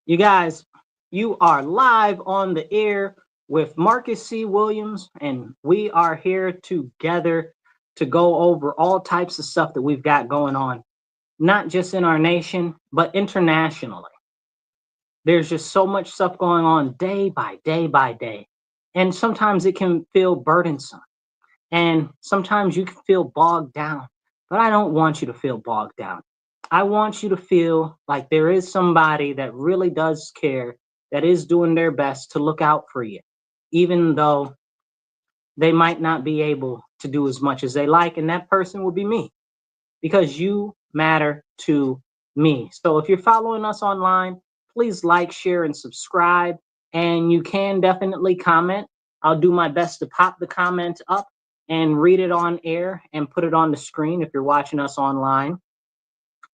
You guys, you are live on the air with Marcus C. Williams, and we are here together to go over all types of stuff that we've got going on, not just in our nation, but internationally. There's just so much stuff going on day by day by day. And sometimes it can feel burdensome, and sometimes you can feel bogged down. But I don't want you to feel bogged down. I want you to feel like there is somebody that really does care, that is doing their best to look out for you, even though they might not be able to do as much as they like. And that person will be me, because you matter to me. So if you're following us online, please like, share, and subscribe. And you can definitely comment. I'll do my best to pop the comment up and read it on air and put it on the screen if you're watching us online.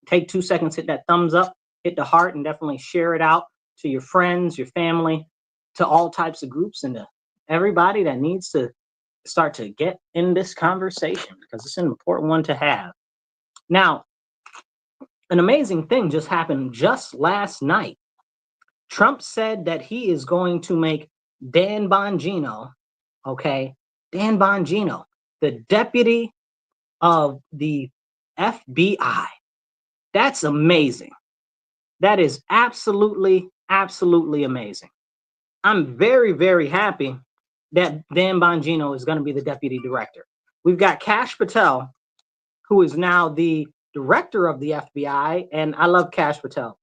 Take 2 seconds, hit that thumbs up, hit the heart, and definitely share it out to your friends, your family, to all types of groups, and to everybody that needs to start to get in this conversation, because it's an important one to have. Now, an amazing thing just happened just last night. Trump said that he is going to make Dan Bongino, okay, Dan Bongino, the deputy of the FBI. That's amazing. That is absolutely, absolutely amazing. I'm very, very happy that Dan Bongino is going to be the deputy director. We've got Kash Patel, who is now the director of the FBI, and I love Kash Patel.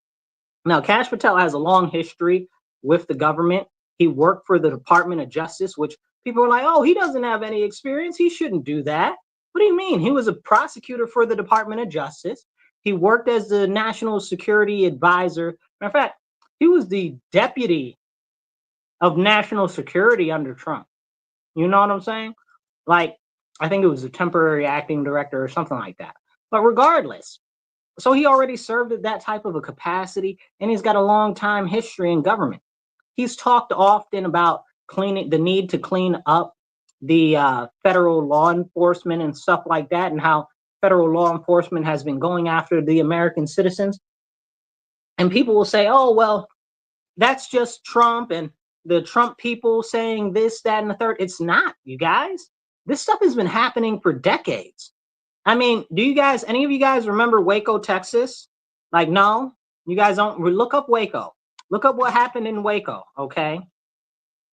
Now, Kash Patel has a long history with the government. He worked for the Department of Justice, which people are like, oh, he doesn't have any experience. He shouldn't do that. What do you mean? He was a prosecutor for the Department of Justice. He worked as the National Security Advisor. Matter of fact, he was the deputy of national security under Trump. You know what I'm saying? Like, I think it was a temporary acting director or something like that. But regardless, so he already served at that type of a capacity, and he's got a long time history in government. He's talked often about cleaning, the need to clean up the federal law enforcement and stuff like that, and how federal law enforcement has been going after the American citizens. And people will say, oh, well, that's just Trump and the Trump people saying this, that, and the third. It's not, you guys. This stuff has been happening for decades. I mean, do you guys, any of you guys remember Waco, Texas? Like, no, you guys don't. Look up Waco. Look up what happened in Waco, okay?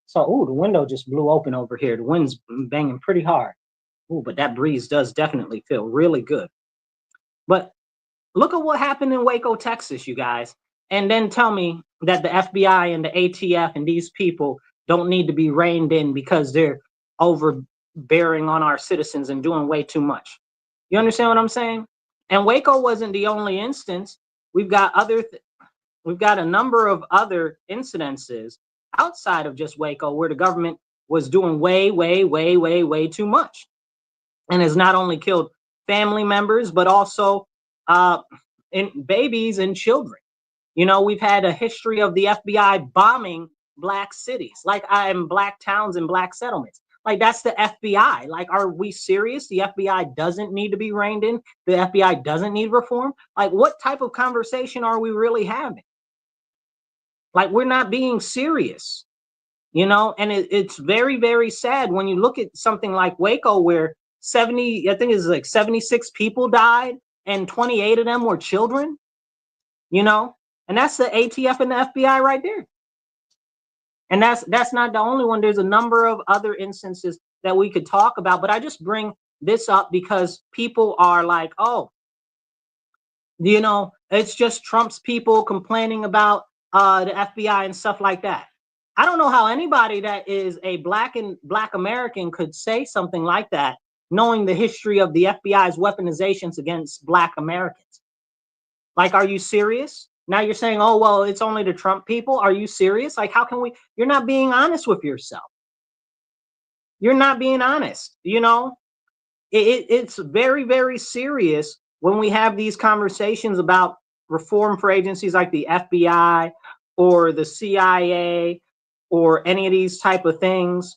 So, ooh, the window just blew open over here. The wind's banging pretty hard. Ooh, but that breeze does definitely feel really good. But look at what happened in Waco, Texas, you guys. And then tell me that the FBI and the ATF and these people don't need to be reined in because they're overbearing on our citizens and doing way too much. You understand what I'm saying? And Waco wasn't the only instance. We've got we've got a number of other incidences outside of just Waco where the government was doing way, way, way, way, way too much, and has not only killed family members but also in babies and children. You know, we've had a history of the FBI bombing black cities, like black towns and black settlements. Like, that's the FBI. Like, are we serious? The FBI doesn't need to be reined in. The FBI doesn't need reform. Like, what type of conversation are we really having? Like, we're not being serious, you know? And it's very, very sad when you look at something like Waco, where 70, I think it's like 76 people died and 28 of them were children, you know? And that's the ATF and the FBI right there. And that's not the only one. There's a number of other instances that we could talk about, but I just bring this up because people are like, oh, you know, it's just Trump's people complaining about the FBI and stuff like that. I don't know how anybody that is a black American could say something like that, knowing the history of the FBI's weaponizations against black Americans. Like, are you serious? Now you're saying, oh, well, it's only the Trump people. Are you serious? Like, how can we? You're not being honest with yourself. You're not being honest. You know, it's very, very serious when we have these conversations about reform for agencies like the FBI or the CIA or any of these type of things,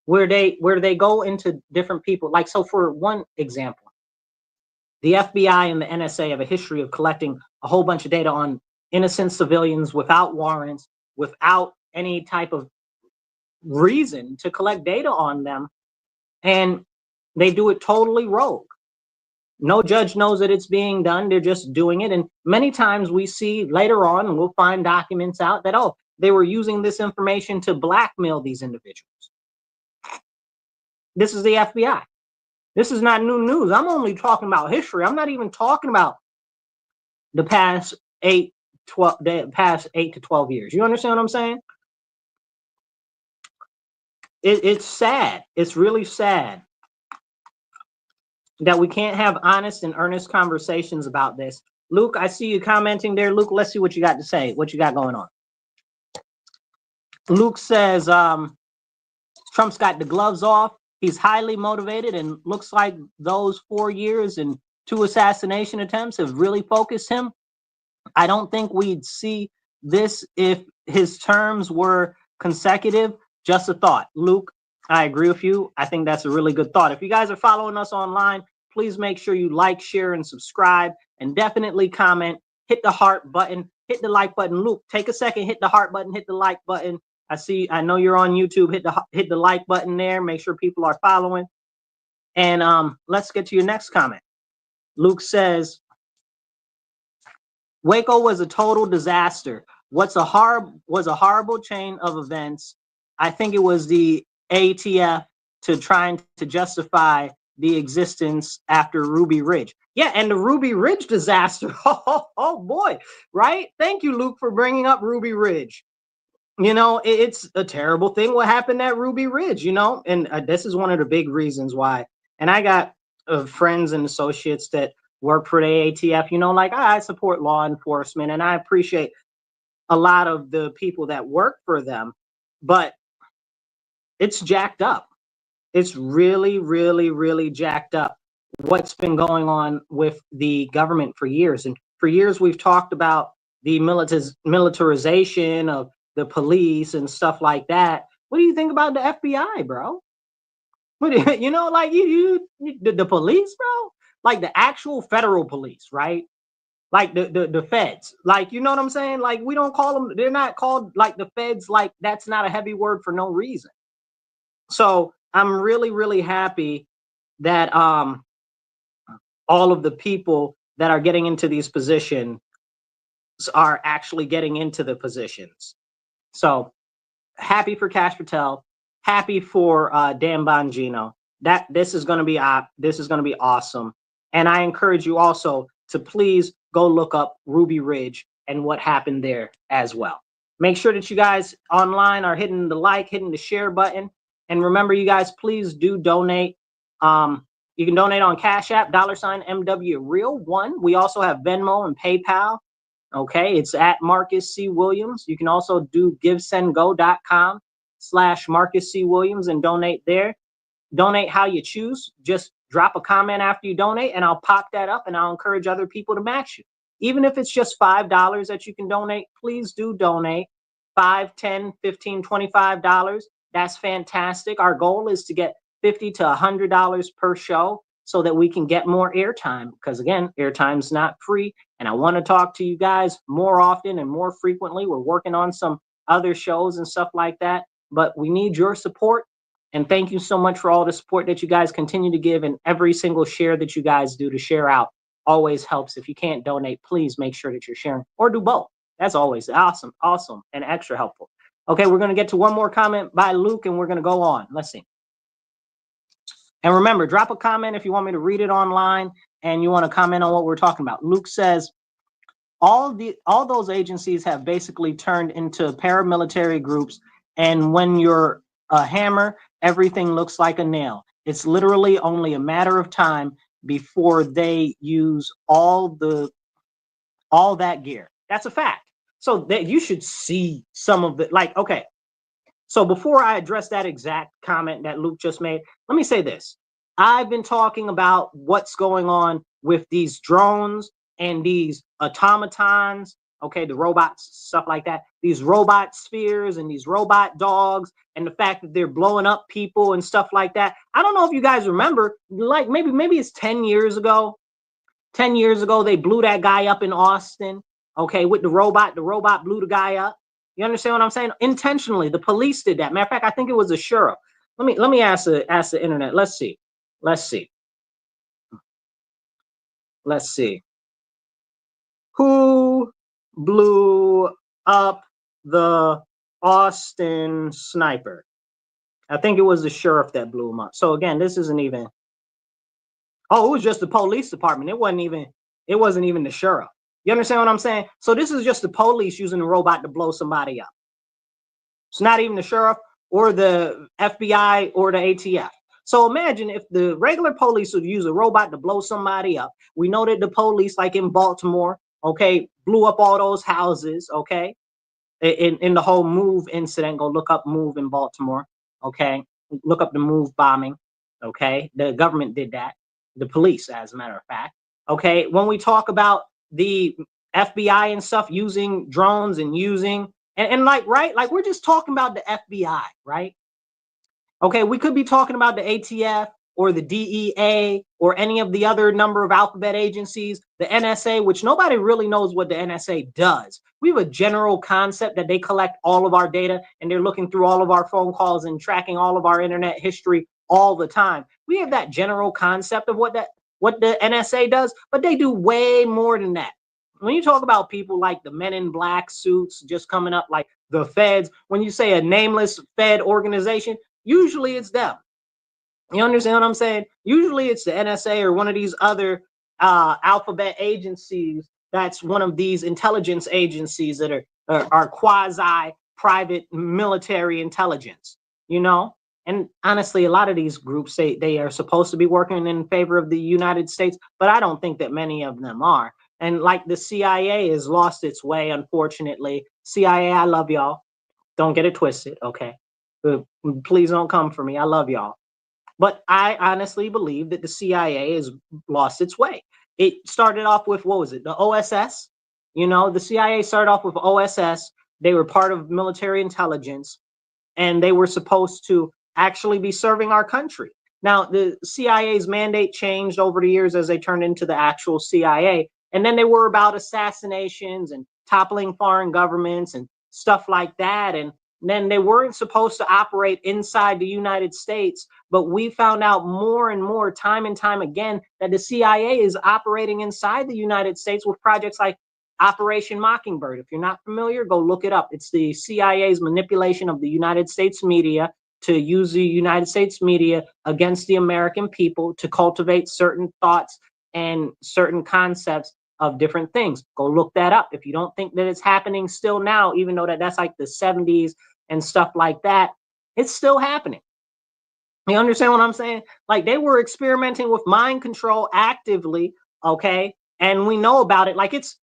where they go into different people. Like, so for one example, The FBI and the NSA have a history of collecting a whole bunch of data on innocent civilians without warrants, without any type of reason to collect data on them. And they do it totally rogue. No judge knows that it's being done. They're just doing it. And many times we see later on, and we'll find documents out that, oh, they were using this information to blackmail these individuals. This is the FBI. This is not new news. I'm only talking about history. I'm not even talking about the past 8 to 12 years. You understand what I'm saying? It's sad. It's really sad that we can't have honest and earnest conversations about this. Luke, I see you commenting there. Luke, let's see what you got to say. What you got going on? Luke says Trump's got the gloves off. He's highly motivated and looks like those 4 years and 2 assassination attempts have really focused him. I don't think we'd see this if his terms were consecutive. Just a thought. Luke, I agree with you. I think that's a really good thought. If you guys are following us online, please make sure you like, share, and subscribe, and definitely comment. Hit the heart button, hit the like button. Luke, take a second, hit the heart button, hit the like button. I know you're on YouTube. Hit the like button there. Make sure people are following. And let's get to your next comment. Luke says, Waco was a total disaster. Was a horrible chain of events. I think it was the ATF trying to justify the existence after Ruby Ridge. Yeah, and the Ruby Ridge disaster. Oh boy, right? Thank you, Luke, for bringing up Ruby Ridge. You know, it's a terrible thing what happened at Ruby Ridge, you know, and this is one of the big reasons why. And I got friends and associates that work for the ATF, you know, like I support law enforcement and I appreciate a lot of the people that work for them, but it's jacked up. It's really, really, really jacked up what's been going on with the government for years. And for years, we've talked about the militarization of the police and stuff like that. What do you think about the FBI, bro? What do you know, like the police, bro? Like the actual federal police, right? Like the feds. Like, you know what I'm saying? Like, we don't call them, they're not called like the feds. Like, that's not a heavy word for no reason. So I'm really, really happy that all of the people that are getting into these positions are actually getting into the positions. So happy for Cash Patel, happy for Dan Bongino. This is going to be awesome. And I encourage you also to please go look up Ruby Ridge and what happened there as well. Make sure that you guys online are hitting the like, hitting the share button. And remember, you guys, please do donate. You can donate on Cash App, $MW Real1. We also have Venmo and PayPal. Okay, it's at Marcus C. Williams. You can also do givesendgo.com/Marcus C. Williams and donate there. Donate how you choose. Just drop a comment after you donate and I'll pop that up and I'll encourage other people to match you. Even if it's just $5 that you can donate, please do donate. $5, $10, $15, $25. That's fantastic. Our goal is to get $50 to $100 per show so that we can get more airtime, because again, airtime's not free. And I want to talk to you guys more often and more frequently. We're working on some other shows and stuff like that, but we need your support. And thank you so much for all the support that you guys continue to give, and every single share that you guys do to share out always helps. If you can't donate, please make sure that you're sharing, or do both. That's always awesome, and extra helpful. Okay, we're going to get to one more comment by Luke and we're going to go on. Let's see. And remember, drop a comment if you want me to read it online and you want to comment on what we're talking about. Luke says, all those agencies have basically turned into paramilitary groups, and when you're a hammer, everything looks like a nail. It's literally only a matter of time before they use all that gear. That's a fact. So that you should see some of the, like, okay. So before I address that exact comment that Luke just made, let me say this. I've been talking about what's going on with these drones and these automatons, okay, the robots, stuff like that, these robot spheres and these robot dogs, and the fact that they're blowing up people and stuff like that. I don't know if you guys remember, like maybe it's 10 years ago, 10 years ago, they blew that guy up in Austin, okay, with the robot. The robot blew the guy up. You understand what I'm saying? Intentionally, the police did that. Matter of fact, I think it was a sheriff. Let me ask the internet. Let's see. Let's see. Let's see. Who blew up the Austin sniper? I think it was the sheriff that blew him up. So again, this isn't even. Oh, it was just the police department. It wasn't even the sheriff. You understand what I'm saying? So this is just the police using a robot to blow somebody up. It's not even the sheriff or the FBI or the ATF. So imagine if the regular police would use a robot to blow somebody up. We know that the police, like in Baltimore, okay, blew up all those houses, okay, in the whole MOVE incident. Go look up MOVE in Baltimore, okay, look up the MOVE bombing, okay. The government did that, the police, as a matter of fact, okay. When we talk about the FBI and stuff using drones and using and like, right, like we're just talking about the FBI, right? Okay, we could be talking about the ATF or the DEA or any of the other number of alphabet agencies, the NSA, which nobody really knows what the NSA does. We have a general concept that they collect all of our data and they're looking through all of our phone calls and tracking all of our internet history all the time. We have that general concept of what the NSA does, but they do way more than that. When you talk about people like the men in black suits just coming up, like the feds, when you say a nameless Fed organization, usually it's them. You understand what I'm saying? Usually it's the NSA or one of these other alphabet agencies. That's one of these intelligence agencies that are quasi private military intelligence, you know? And honestly, a lot of these groups say they are supposed to be working in favor of the United States, but I don't think that many of them are. And like the CIA has lost its way, unfortunately. CIA, I love y'all. Don't get it twisted, okay? Please don't come for me. I love y'all. But I honestly believe that the CIA has lost its way. It started off with, what was it, the OSS? You know, the CIA started off with OSS. They were part of military intelligence, and they were supposed to actually be serving our country. Now, the CIA's mandate changed over the years as they turned into the actual CIA. And then they were about assassinations and toppling foreign governments and stuff like that. And then they weren't supposed to operate inside the United States, but we found out more and more time and time again that the CIA is operating inside the United States with projects like Operation Mockingbird. If you're not familiar, go look it up. It's the CIA's manipulation of the United States media to use the United States media against the American people to cultivate certain thoughts and certain concepts of different things. Go look that up. If you don't think that it's happening still now, even though that's like the 70s and stuff like that, it's still happening. You understand what I'm saying? Like they were experimenting with mind control actively, okay? And we know about it. Like it's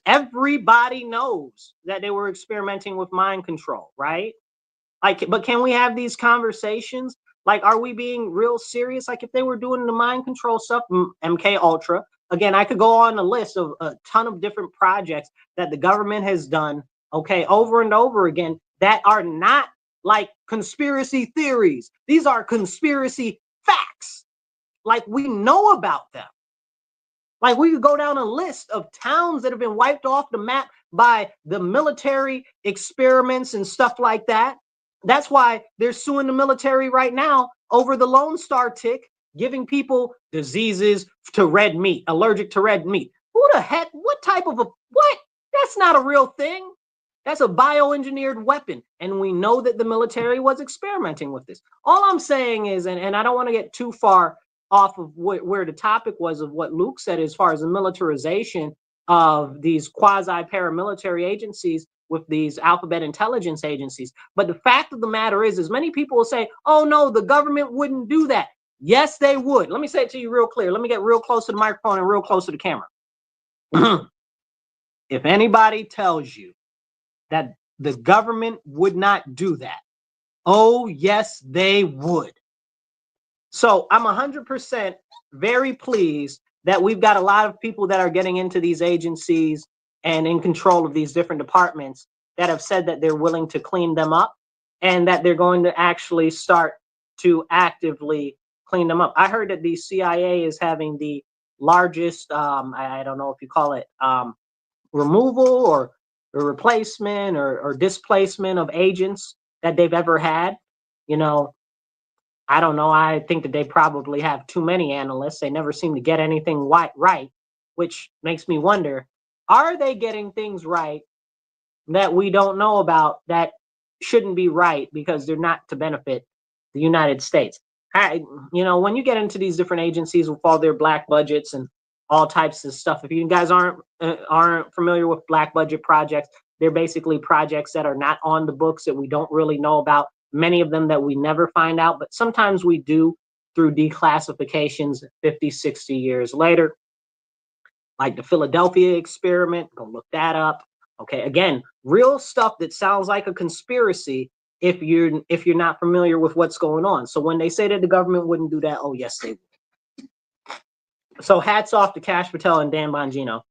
everybody knows that they were experimenting with mind control, right? Like, but can we have these conversations? Like, are we being real serious? Like, if they were doing the mind control stuff, MK Ultra, again, I could go on a list of a ton of different projects that the government has done, okay, over and over again, that are not like conspiracy theories. These are conspiracy facts. Like, we know about them. Like, we could go down a list of towns that have been wiped off the map by the military experiments and stuff like that. That's why they're suing the military right now over the Lone Star tick, giving people diseases to red meat, allergic to red meat. Who the heck? What type of what? That's not a real thing. That's a bioengineered weapon. And we know that the military was experimenting with this. All I'm saying is, and I don't want to get too far off of where the topic was of what Luke said as far as the militarization of these quasi-paramilitary agencies with these alphabet intelligence agencies. But the fact of the matter is many people will say, oh no, the government wouldn't do that. Yes, they would. Let me say it to you real clear. Let me get real close to the microphone and real close to the camera. If anybody tells you that the government would not do that, oh yes, they would. So I'm 100% very pleased that we've got a lot of people that are getting into these agencies and in control of these different departments that have said that they're willing to clean them up and that they're going to actually start to actively clean them up. I heard that the CIA is having the largest, I don't know if you call it removal or replacement or displacement of agents that they've ever had. You know, I don't know. I think that they probably have too many analysts. They never seem to get anything right, which makes me wonder, are they getting things right that we don't know about that shouldn't be right because they're not to benefit the United States? When you get into these different agencies with all their black budgets and all types of stuff, if you guys aren't familiar with black budget projects, they're basically projects that are not on the books that we don't really know about. Many of them that we never find out, but sometimes we do through declassifications 50, 60 years later, like the Philadelphia experiment. Go look that up. Okay, again, real stuff that sounds like a conspiracy if you're not familiar with what's going on. So when they say that the government wouldn't do that, oh yes, they would. So hats off to Cash Patel and Dan Bongino.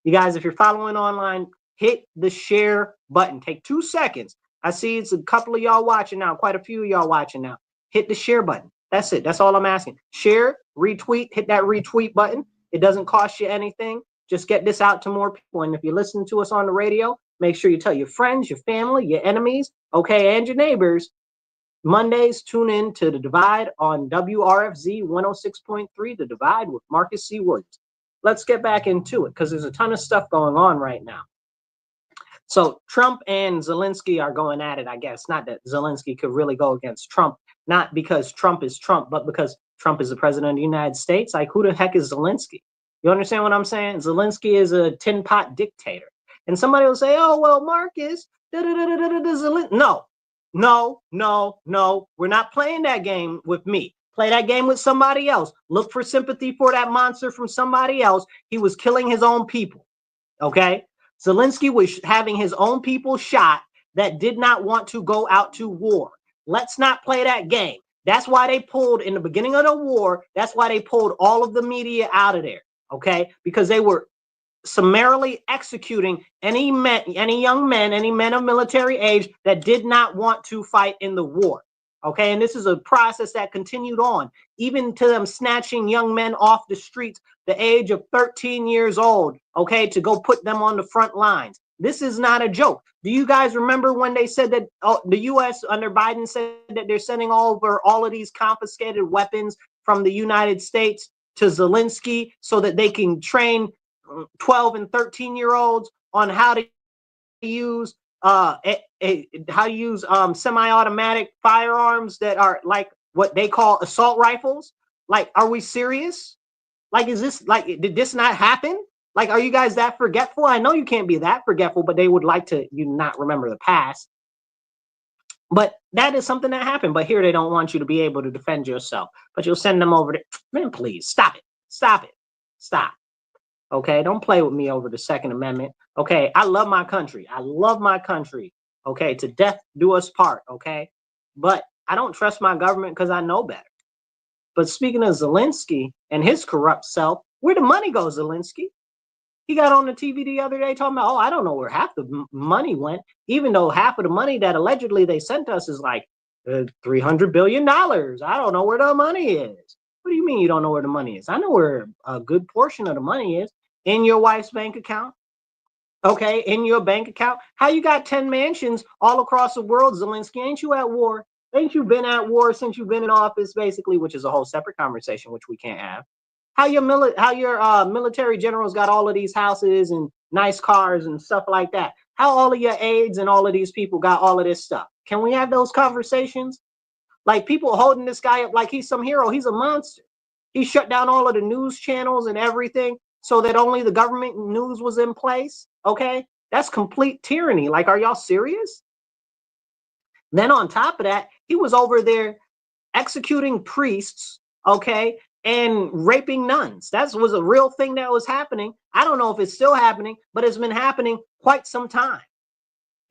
You guys, if you're following online, hit the share button. Take 2 seconds. I see it's a couple of y'all watching now, quite a few of y'all watching now. Hit the share button. That's it. That's all I'm asking. Share, retweet, hit that retweet button. It doesn't cost you anything. Just get this out to more people. And if you're listening to us on the radio, make sure you tell your friends, your family, your enemies, okay, and your neighbors. Mondays, tune in to The Divide on WRFZ 106.3, The Divide with Marcus C. Williams. Let's get back into it because there's a ton of stuff going on right now. So Trump and Zelensky are going at it, I guess. Not that Zelensky could really go against Trump, not because Trump is Trump, but because Trump is the president of the United States. Like, who the heck is Zelensky? You understand what I'm saying? Zelensky is a tin pot dictator. And somebody will say, oh, well, Marcus, no. We're not playing that game with me. Play that game with somebody else. Look for sympathy for that monster from somebody else. He was killing his own people. Okay? Zelensky was having his own people shot that did not want to go out to war. Let's not play that game. That's why they pulled in the beginning of the war. That's why they pulled all of the media out of there. Okay? Because they were summarily executing any young men, any men of military age that did not want to fight in the war. Okay, and this is a process that continued on, even to them snatching young men off the streets, the age of 13 years old, okay, to go put them on the front lines. This is not a joke. Do you guys remember when they said that the U.S. under Biden said that they're sending over all of these confiscated weapons from the United States to Zelensky so that they can train 12 and 13-year-olds on how to use semi-automatic firearms that are like what they call assault rifles? Like, are we serious? Like, is this like, did this not happen? Like, are you guys that forgetful? I know you can't be that forgetful, but they would like to you not remember the past. But that is something that happened. But here they don't want you to be able to defend yourself. But you'll send them over to, man, please stop it. Stop. Okay, don't play with me over the Second Amendment. Okay, I love my country. Okay, to death do us part. Okay, but I don't trust my government because I know better. But speaking of Zelensky and his corrupt self, where the money goes, Zelensky? He got on the TV the other day talking about, oh, I don't know where half the money went, even though half of the money that allegedly they sent us is like $300 billion. I don't know where the money is. What do you mean you don't know where the money is? I know where a good portion of the money is. In your wife's bank account. Okay, in your bank account. How you got 10 mansions all across the world, Zelensky? Ain't you at war? Ain't you been at war since you've been in office, basically, which is a whole separate conversation, which we can't have. How your military generals got all of these houses and nice cars and stuff like that? How all of your aides and all of these people got all of this stuff? Can we have those conversations? Like, people holding this guy up like he's some hero. He's a monster. He shut down all of the news channels and everything so that only the government news was in place. Okay, that's complete tyranny. Like, are y'all serious? Then on top of that, he was over there executing priests, okay, and raping nuns. That was a real thing that was happening. I don't know if it's still happening, but it's been happening quite some time.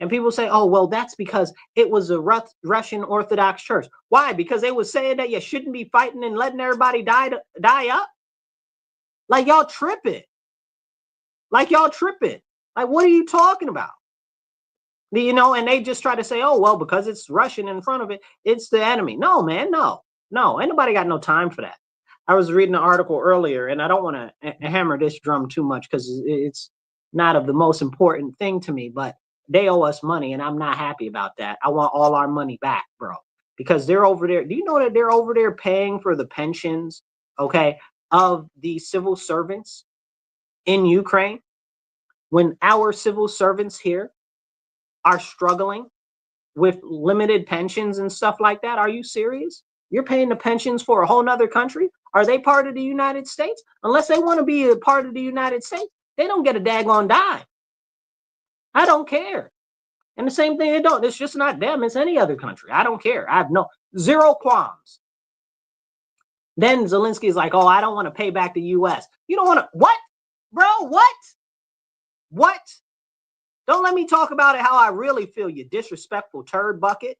And people say, oh, well, that's because it was a Russian Orthodox church. Why? Because they were saying that you shouldn't be fighting and letting everybody die up? Like, y'all tripping. Like, what are you talking about? You know, and they just try to say, oh, well, because it's Russian in front of it, it's the enemy. No, man, no. Ain't nobody got no time for that. I was reading an article earlier, and I don't want to hammer this drum too much because it's not of the most important thing to me, but they owe us money, and I'm not happy about that. I want all our money back, bro, because they're over there. Do you know that they're over there paying for the pensions, okay, of the civil servants in Ukraine when our civil servants here are struggling with limited pensions and stuff like that? Are you serious? You're paying the pensions for a whole nother country? Are they part of the United States? Unless they want to be a part of the United States, they don't get a daggone dime. I don't care. And the same thing, they don't. It's just not them. It's any other country. I don't care. I have zero qualms. Then Zelensky's like, oh, I don't want to pay back the U.S. You don't want to, what? Bro, what? What? Don't let me talk about it how I really feel, you disrespectful turd bucket.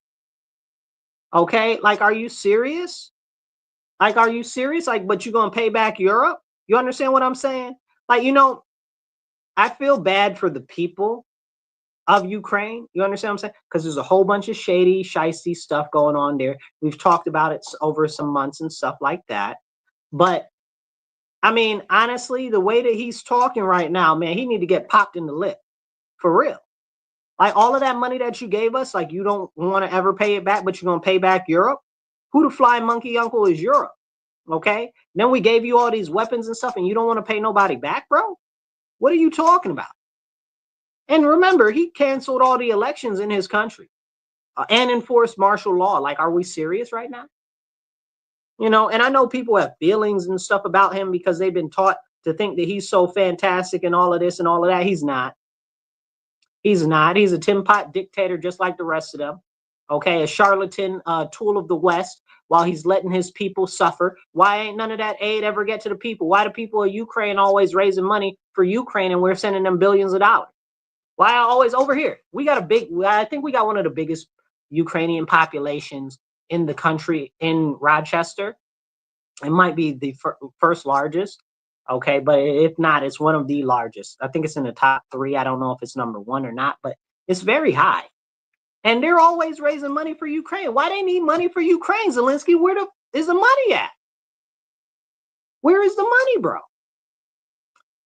Okay? Like, are you serious? Like, are you serious? Like, but you're going to pay back Europe? You understand what I'm saying? Like, I feel bad for the people of Ukraine. You understand what I'm saying? Because there's a whole bunch of shady, shisty stuff going on there. We've talked about it over some months and stuff like that. But, I mean, honestly, the way that he's talking right now, man, he need to get popped in the lip. For real. Like, all of that money that you gave us, like, you don't want to ever pay it back, but you're going to pay back Europe? Who the flying monkey uncle is Europe? Okay? Then we gave you all these weapons and stuff, and you don't want to pay nobody back, bro? What are you talking about? And remember, he canceled all the elections in his country and enforced martial law. Like, are we serious right now? And I know people have feelings and stuff about him because they've been taught to think that he's so fantastic and all of this and all of that. He's not. He's not. He's a tin pot dictator just like the rest of them. Okay, a charlatan tool of the West while he's letting his people suffer. Why ain't none of that aid ever get to the people? Why do people of Ukraine always raising money for Ukraine and we're sending them billions of dollars? Why always over here? I think we got one of the biggest Ukrainian populations in the country in Rochester. It might be the first largest. Okay, but if not, it's one of the largest. I think it's in the top 3. I don't know if it's number 1 or not, but it's very high. And they're always raising money for Ukraine. Why they need money for Ukraine, Zelensky? Where is the money at? Where is the money, bro?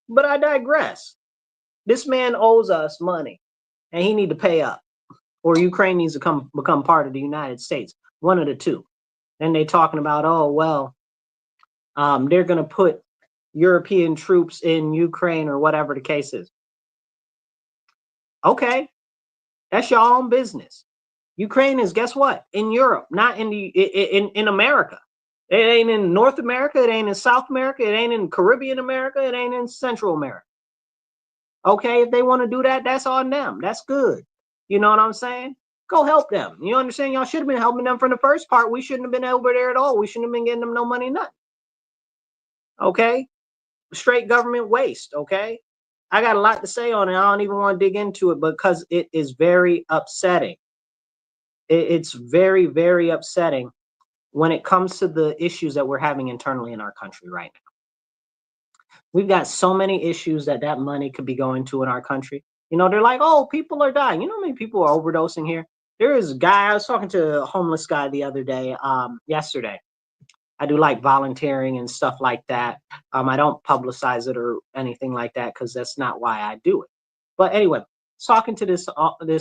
But I digress. This man owes us money, and he need to pay up, or Ukraine needs to become part of the United States. One of the two. Then they talking about, oh, well, they're going to put European troops in Ukraine or whatever the case is. Okay, that's your own business. Ukraine is, guess what? In Europe, not in America. It ain't in North America. It ain't in South America. It ain't in Caribbean America. It ain't in Central America. Okay, if they want to do that, that's on them. That's good. You know what I'm saying? Go help them. You understand? Y'all should have been helping them from the first part. We shouldn't have been over there at all. We shouldn't have been getting them no money, nothing. Okay? Straight government waste, okay? I got a lot to say on it. I don't even want to dig into it because it is very upsetting. It's very, very upsetting when it comes to the issues that we're having internally in our country right now. We've got so many issues that money could be going to in our country. They're like, oh, people are dying. You know how many people are overdosing here? There is a guy, I was talking to a homeless guy the other day, yesterday. I do like volunteering and stuff like that. I don't publicize it or anything like that because that's not why I do it. But anyway, talking to this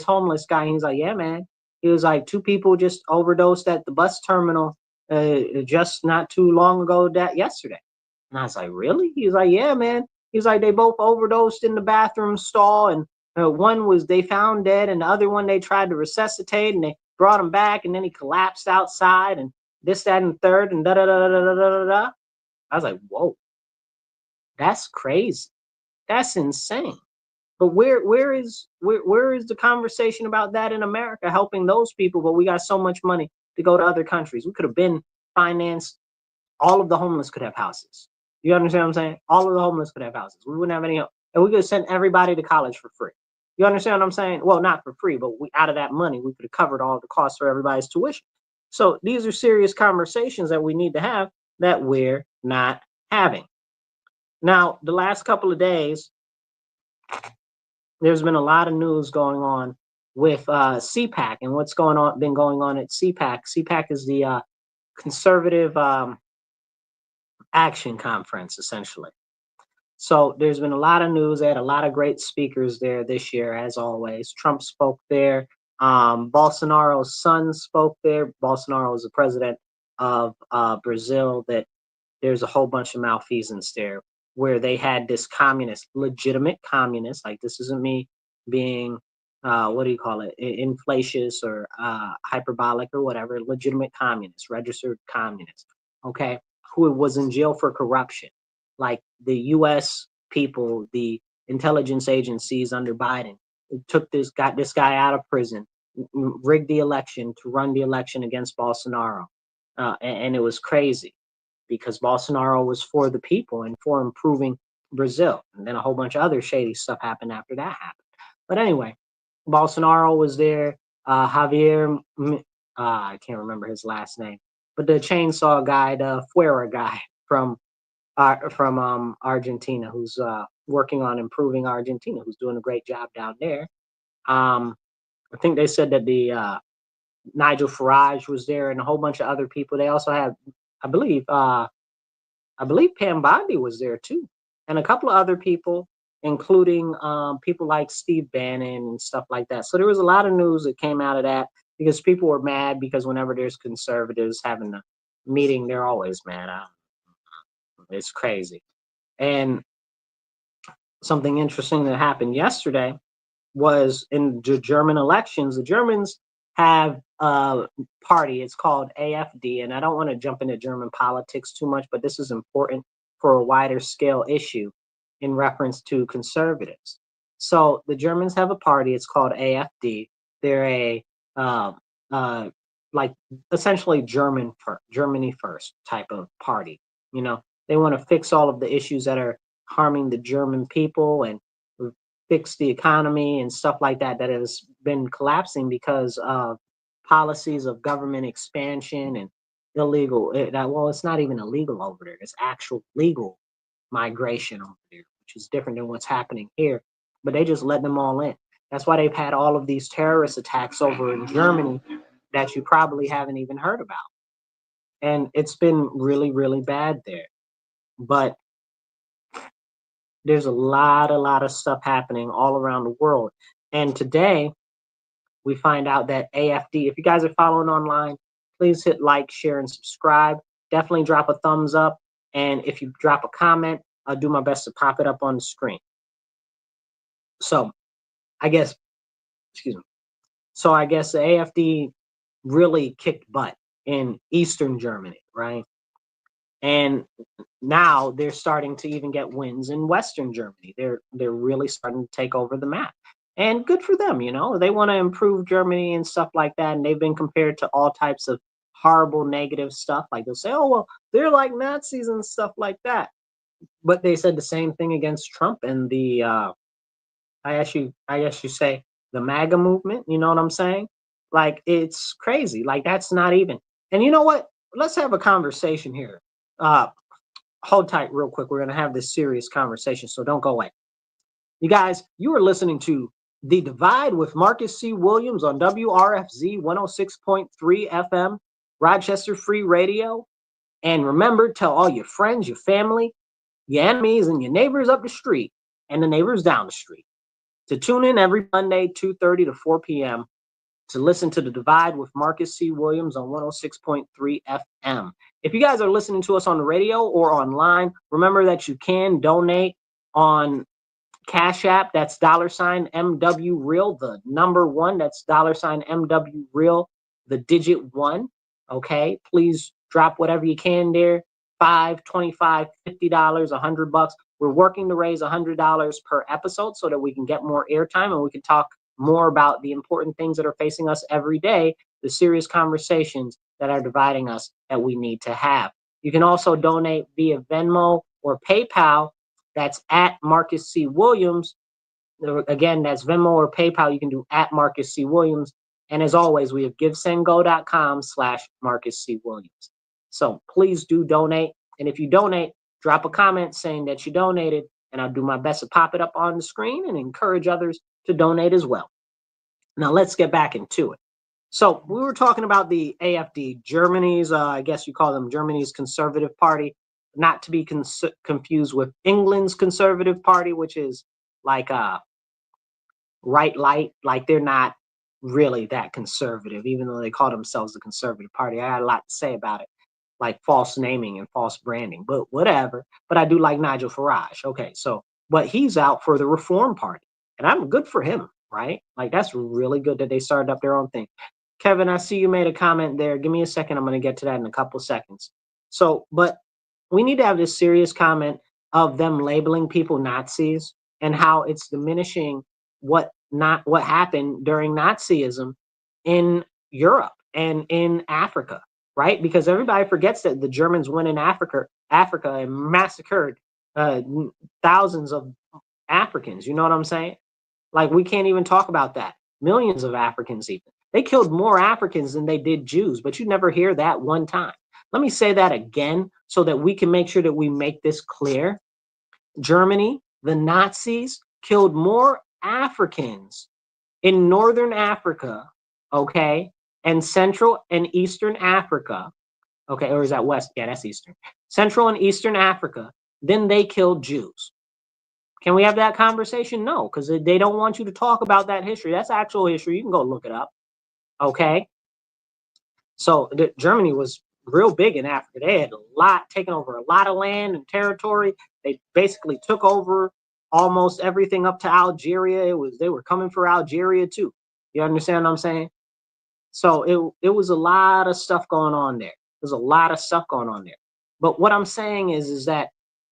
homeless guy, he's like, yeah, man. He was like, 2 people just overdosed at the bus terminal just not too long ago yesterday. And I was like, really? He's like, yeah, man. He's like, they both overdosed in the bathroom stall. And one was they found dead. And the other one they tried to resuscitate and they brought him back. And then he collapsed outside and this, that, and third. And da-da-da-da-da-da-da. I was like, whoa, that's crazy. That's insane. But where is the conversation about that in America, helping those people? But we got so much money to go to other countries. We could have been financed. All of the homeless could have houses. You understand what I'm saying? All of the homeless could have houses. We wouldn't have any, and we could have sent everybody to college for free. You understand what I'm saying? Well, not for free, but out of that money, we could have covered all the costs for everybody's tuition. So these are serious conversations that we need to have that we're not having. Now, the last couple of days, there's been a lot of news going on with CPAC and what's been going on at CPAC. CPAC is the conservative action conference, essentially. So there's been a lot of news. They had a lot of great speakers there this year, as always. Trump spoke there. Bolsonaro's son spoke there. Bolsonaro is the president of Brazil. That there's a whole bunch of malfeasance there, where they had this communist, legitimate communist. Like, this isn't me being what do you call it, inflacious or hyperbolic or whatever. Legitimate communist, registered communist. Okay, who was in jail for corruption. Like the U.S. people, the intelligence agencies under Biden got this guy out of prison, rigged the election to run the election against Bolsonaro, and it was crazy because Bolsonaro was for the people and for improving Brazil. And then a whole bunch of other shady stuff happened after that happened. But anyway, Bolsonaro was there. Javier, I can't remember his last name, but the chainsaw guy, the Fuera guy from Argentina, who's working on improving Argentina, who's doing a great job down there. I think they said that the Nigel Farage was there and a whole bunch of other people. They also have, I believe Pam Bondi was there too, and a couple of other people, including people like Steve Bannon and stuff like that. So there was a lot of news that came out of that because people were mad because whenever there's conservatives having a meeting, they're always mad. It's crazy. And something interesting that happened yesterday was in the German elections. The Germans have a party. It's called AfD, and I don't want to jump into German politics too much, but this is important for a wider scale issue in reference to conservatives. So the Germans have a party. It's called AfD. They're a like essentially Germany first type of party. You know, they want to fix all of the issues that are harming the German people and fix the economy and stuff like that that has been collapsing because of policies of government expansion and illegal. Well, it's not even illegal over there. It's actual legal migration over there, which is different than what's happening here. But they just let them all in. That's why they've had all of these terrorist attacks over in Germany that you probably haven't even heard about. And it's been really, really bad there. But there's a lot of stuff happening all around the world. And today, we find out that AfD, if you guys are following online, please hit like, share, and subscribe. Definitely drop a thumbs up. And if you drop a comment, I'll do my best to pop it up on the screen. So I guess the AfD really kicked butt in Eastern Germany, right? And now they're starting to even get wins in Western Germany. They're really starting to take over the map. And good for them, you know. They want to improve Germany and stuff like that. And they've been compared to all types of horrible negative stuff. Like they'll say, oh, well, they're like Nazis and stuff like that. But they said the same thing against Trump and the I guess you say the MAGA movement, you know what I'm saying? Like it's crazy. Like that's not even. And you know what? Let's have a conversation here. Hold tight real quick. We're going to have this serious conversation, so don't go away. You guys, you are listening to The Divide with Marcus C. Williams on WRFZ 106.3 FM, Rochester Free Radio. And remember, tell all your friends, your family, your enemies, and your neighbors up the street and the neighbors down the street to tune in every Monday, 2:30 to 4 p.m. to listen to The Divide with Marcus C. Williams on 106.3 FM. If you guys are listening to us on the radio or online, remember that you can donate on Cash App. That's $MW Real, the number one. That's $MW Real, the digit one. Okay, please drop whatever you can there. $5, $25, $50, $100. We're working to raise $100 per episode so that we can get more airtime and we can talk more about the important things that are facing us every day, the serious conversations that are dividing us that we need to have. You can also donate via Venmo or PayPal. That's at Marcus C. Williams. Again, that's Venmo or PayPal. You can do at Marcus C. Williams. And as always, we have givesendgo.com/Marcus C. Williams. So please do donate. And if you donate, drop a comment saying that you donated, and I'll do my best to pop it up on the screen and encourage others to donate as well. Now let's get back into it. So we were talking about the AfD, Germany's, I guess you call them Germany's Conservative Party. not to be confused with England's Conservative Party, which is like right light. Like they're not really that conservative, even though they call themselves the Conservative Party. I got a lot to say about it, like false naming and false branding, but whatever. But I do like Nigel Farage. Okay, so but he's out for the Reform Party, and I'm good for him, right? Like that's really good that they started up their own thing. Kevin, I see you made a comment there. Give me a second. I'm going to get to that in a couple seconds. So, but we need to have this serious comment of them labeling people Nazis and how it's diminishing what happened during Nazism in Europe and in Africa, right? Because everybody forgets that the Germans went in Africa and massacred thousands of Africans. You know what I'm saying? Like we can't even talk about that. Millions of Africans even. They killed more Africans than they did Jews, but you never hear that one time. Let me say that again so that we can make sure that we make this clear. Germany, the Nazis, killed more Africans in Northern Africa, okay, and Central and Eastern Africa, okay, or is that West? Yeah, that's Eastern. Central and Eastern Africa than they killed Jews. Can we have that conversation? No, because they don't want you to talk about that history. That's actual history. You can go look it up. Okay. So Germany was real big in Africa. They had taken over a lot of land and territory. They basically took over almost everything up to Algeria. They were coming for Algeria too. You understand what I'm saying? So it was a lot of stuff going on there. There's a lot of stuff going on there. But what I'm saying is that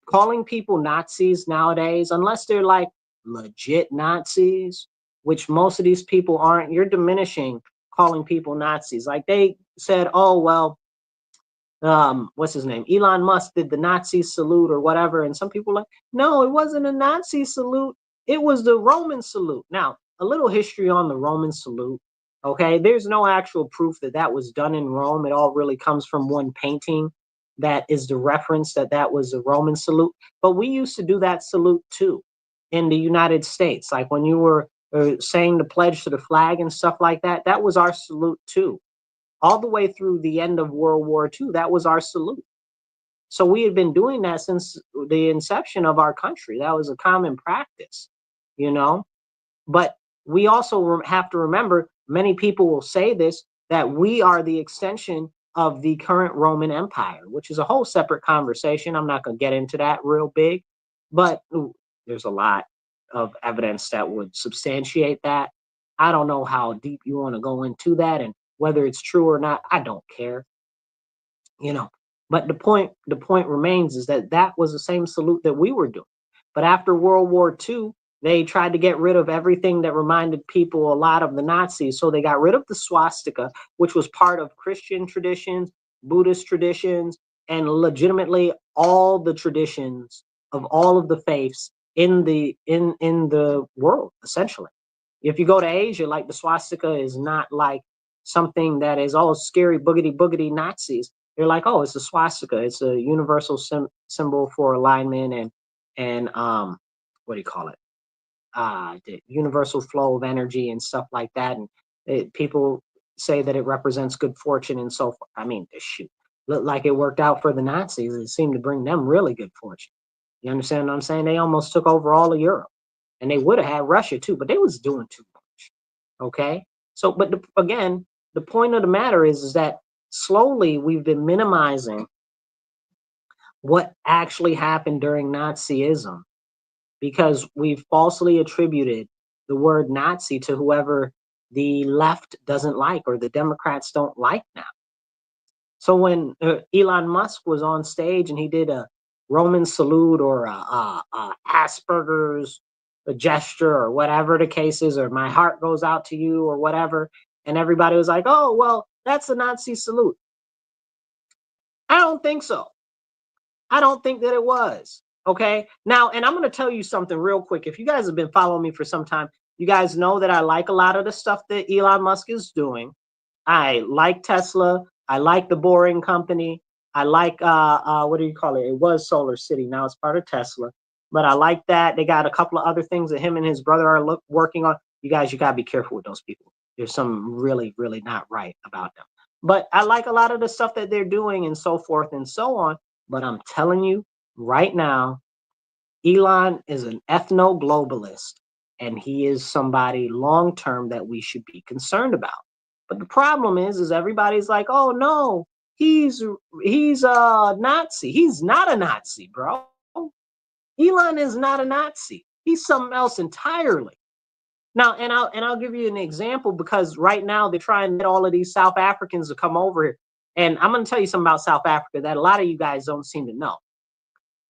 calling people Nazis nowadays, unless they're like legit Nazis, which most of these people aren't, you're diminishing calling people Nazis. Like they said, oh, well, what's his name? Elon Musk did the Nazi salute or whatever. And some people are like, no, it wasn't a Nazi salute. It was the Roman salute. Now, a little history on the Roman salute. Okay, there's no actual proof that that was done in Rome. It all really comes from one painting that is the reference that was a Roman salute. But we used to do that salute too in the United States. Like when you were saying the pledge to the flag and stuff like that, that was our salute too. All the way through the end of World War II, that was our salute. So we had been doing that since the inception of our country. That was a common practice, you know. But we also have to remember, many people will say this, that we are the extension of the current Roman Empire, which is a whole separate conversation. I'm not going to get into that real big, but there's a lot of evidence that would substantiate that. I don't know how deep you want to go into that and whether it's true or not. I don't care, you know. But the point remains is that that was the same salute that we were doing. But after World War II, they tried to get rid of everything that reminded people a lot of the Nazis. So they got rid of the swastika, which was part of Christian traditions, Buddhist traditions, and legitimately all the traditions of all of the faiths in the world, essentially. If you go to Asia, like the swastika is not like something that is all scary boogity boogity Nazis. They're like, oh, it's a swastika. It's a universal symbol for alignment and what do you call it? The universal flow of energy and stuff like that. And people say that it represents good fortune and so forth. I mean, shoot, looked like it worked out for the Nazis. It seemed to bring them really good fortune. You understand what I'm saying? They almost took over all of Europe, and they would have had Russia too, but they was doing too much. Okay, so but again, the point of the matter is that slowly we've been minimizing what actually happened during Nazism, because we've falsely attributed the word Nazi to whoever the left doesn't like or the Democrats don't like now. So when Elon Musk was on stage and he did a Roman salute or a Asperger's gesture or whatever the case is, or my heart goes out to you or whatever, and everybody was like, oh, well, that's a Nazi salute. I don't think so. I don't think that it was. Okay. Now, and I'm going to tell you something real quick. If you guys have been following me for some time, you guys know that I like a lot of the stuff that Elon Musk is doing. I like Tesla. I like the Boring Company. I like, what do you call it? It was Solar City. Now it's part of Tesla. But I like that. They got a couple of other things that him and his brother are working on. You guys, you got to be careful with those people. There's some really, really not right about them. But I like a lot of the stuff that they're doing and so forth and so on. But I'm telling you right now, Elon is an ethno-globalist, and he is somebody long term that we should be concerned about. But the problem is everybody's like, oh no, he's a Nazi. He's not a Nazi, bro. Elon is not a Nazi. He's something else entirely. Now, and I'll give you an example, because right now they're trying to get all of these South Africans to come over here. And I'm going to tell you something about South Africa that a lot of you guys don't seem to know.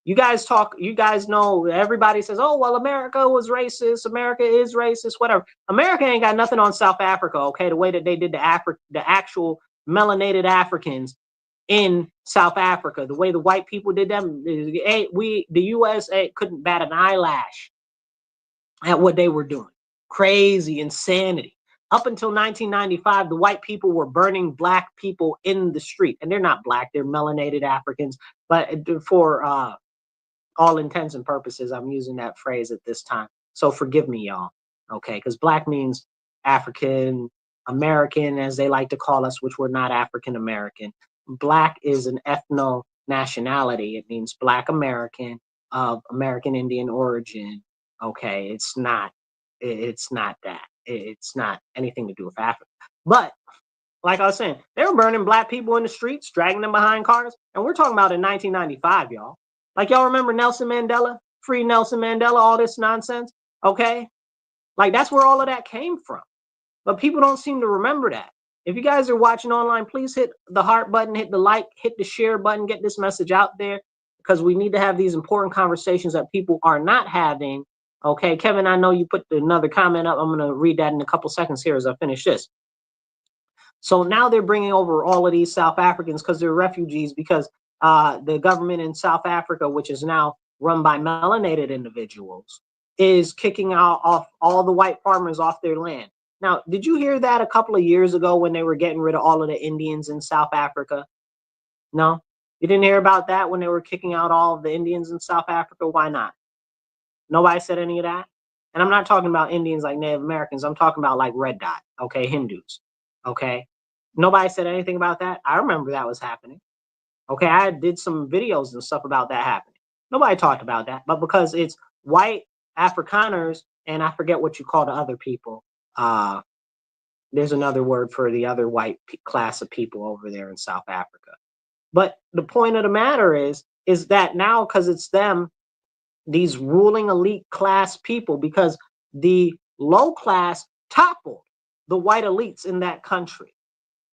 You guys know, everybody says, oh, well, America was racist. America is racist, whatever. America ain't got nothing on South Africa, okay? The way that they did the actual melanated Africans in South Africa, the way the white people did them, the U.S. couldn't bat an eyelash at what they were doing. Crazy insanity. Up until 1995, the white people were burning black people in the street. And they're not black, they're melanated Africans. But for all intents and purposes, I'm using that phrase at this time. So forgive me, y'all. Okay, because black means African American, as they like to call us, which we're not African American. Black is an ethno nationality. It means Black American of American Indian origin. Okay, it's not that. It's not anything to do with Africa. But like I was saying, they were burning black people in the streets, dragging them behind cars. And we're talking about in 1995, y'all. Like, y'all remember Nelson Mandela, free Nelson Mandela, all this nonsense? Okay? Like, that's where all of that came from. But people don't seem to remember that. If you guys are watching online, please hit the heart button, hit the like, hit the share button, get this message out there, because we need to have these important conversations that people are not having. Okay, Kevin, I know you put another comment up. I'm going to read that in a couple seconds here as I finish this. So now they're bringing over all of these South Africans because they're refugees, because the government in South Africa, which is now run by melanated individuals, is kicking off all the white farmers off their land. Now, did you hear that a couple of years ago when they were getting rid of all of the Indians in South Africa? No? You didn't hear about that when they were kicking out all of the Indians in South Africa? Why not? Nobody said any of that? And I'm not talking about Indians like Native Americans. I'm talking about like Red Dot, okay, Hindus, okay? Nobody said anything about that. I remember that was happening. Okay, I did some videos and stuff about that happening. Nobody talked about that, but because it's white Afrikaners, and I forget what you call the other people. There's another word for the other white class of people over there in South Africa. But the point of the matter is that now, because it's them, these ruling elite class people, because the low class toppled the white elites in that country.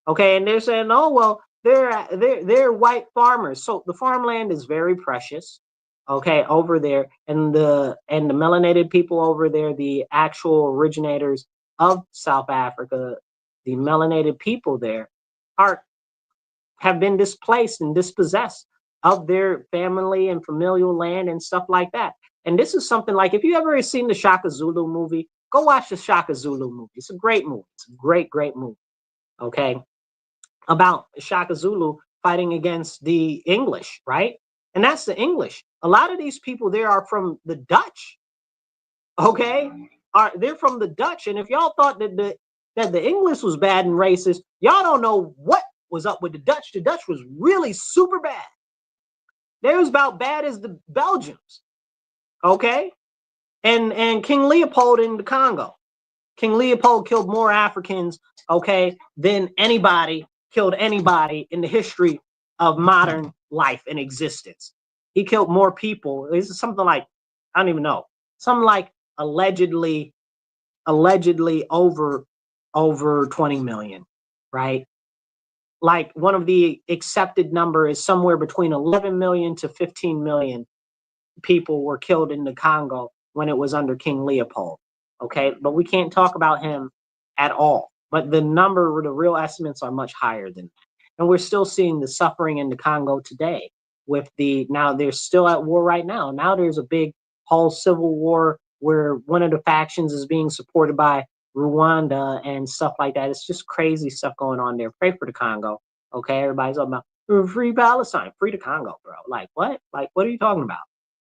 Okay, and they're saying, oh, well, they're white farmers. So the farmland is very precious, okay, over there. And the melanated people over there, the actual originators of South Africa, the melanated people there have been displaced and dispossessed of their family and familial land and stuff like that. And this is something like, if you ever seen the Shaka Zulu movie, go watch the Shaka Zulu movie. It's a great movie. It's a great, great movie. Okay. About Shaka Zulu fighting against the English, right? And that's the English. A lot of these people there are from the Dutch. Okay? They're from the Dutch. And if y'all thought that the English was bad and racist, y'all don't know what was up with the Dutch. The Dutch was really super bad. They was about bad as the Belgians. Okay? And King Leopold in the Congo. King Leopold killed more Africans, okay, than anybody killed anybody in the history of modern life and existence. He killed more people. This is something like, I don't even know, something like allegedly over 20 million, right? Like, one of the accepted number is somewhere between 11 million to 15 million people were killed in the Congo when it was under King Leopold. Okay, but we can't talk about him at all. But the real estimates are much higher than that. And we're still seeing the suffering in the Congo today now they're still at war right now. Now there's a big whole civil war where one of the factions is being supported by Rwanda and stuff like that. It's just crazy stuff going on there. Pray for the Congo. Okay, everybody's talking about free Palestine, free the Congo, bro. Like, what? Like, what are you talking about?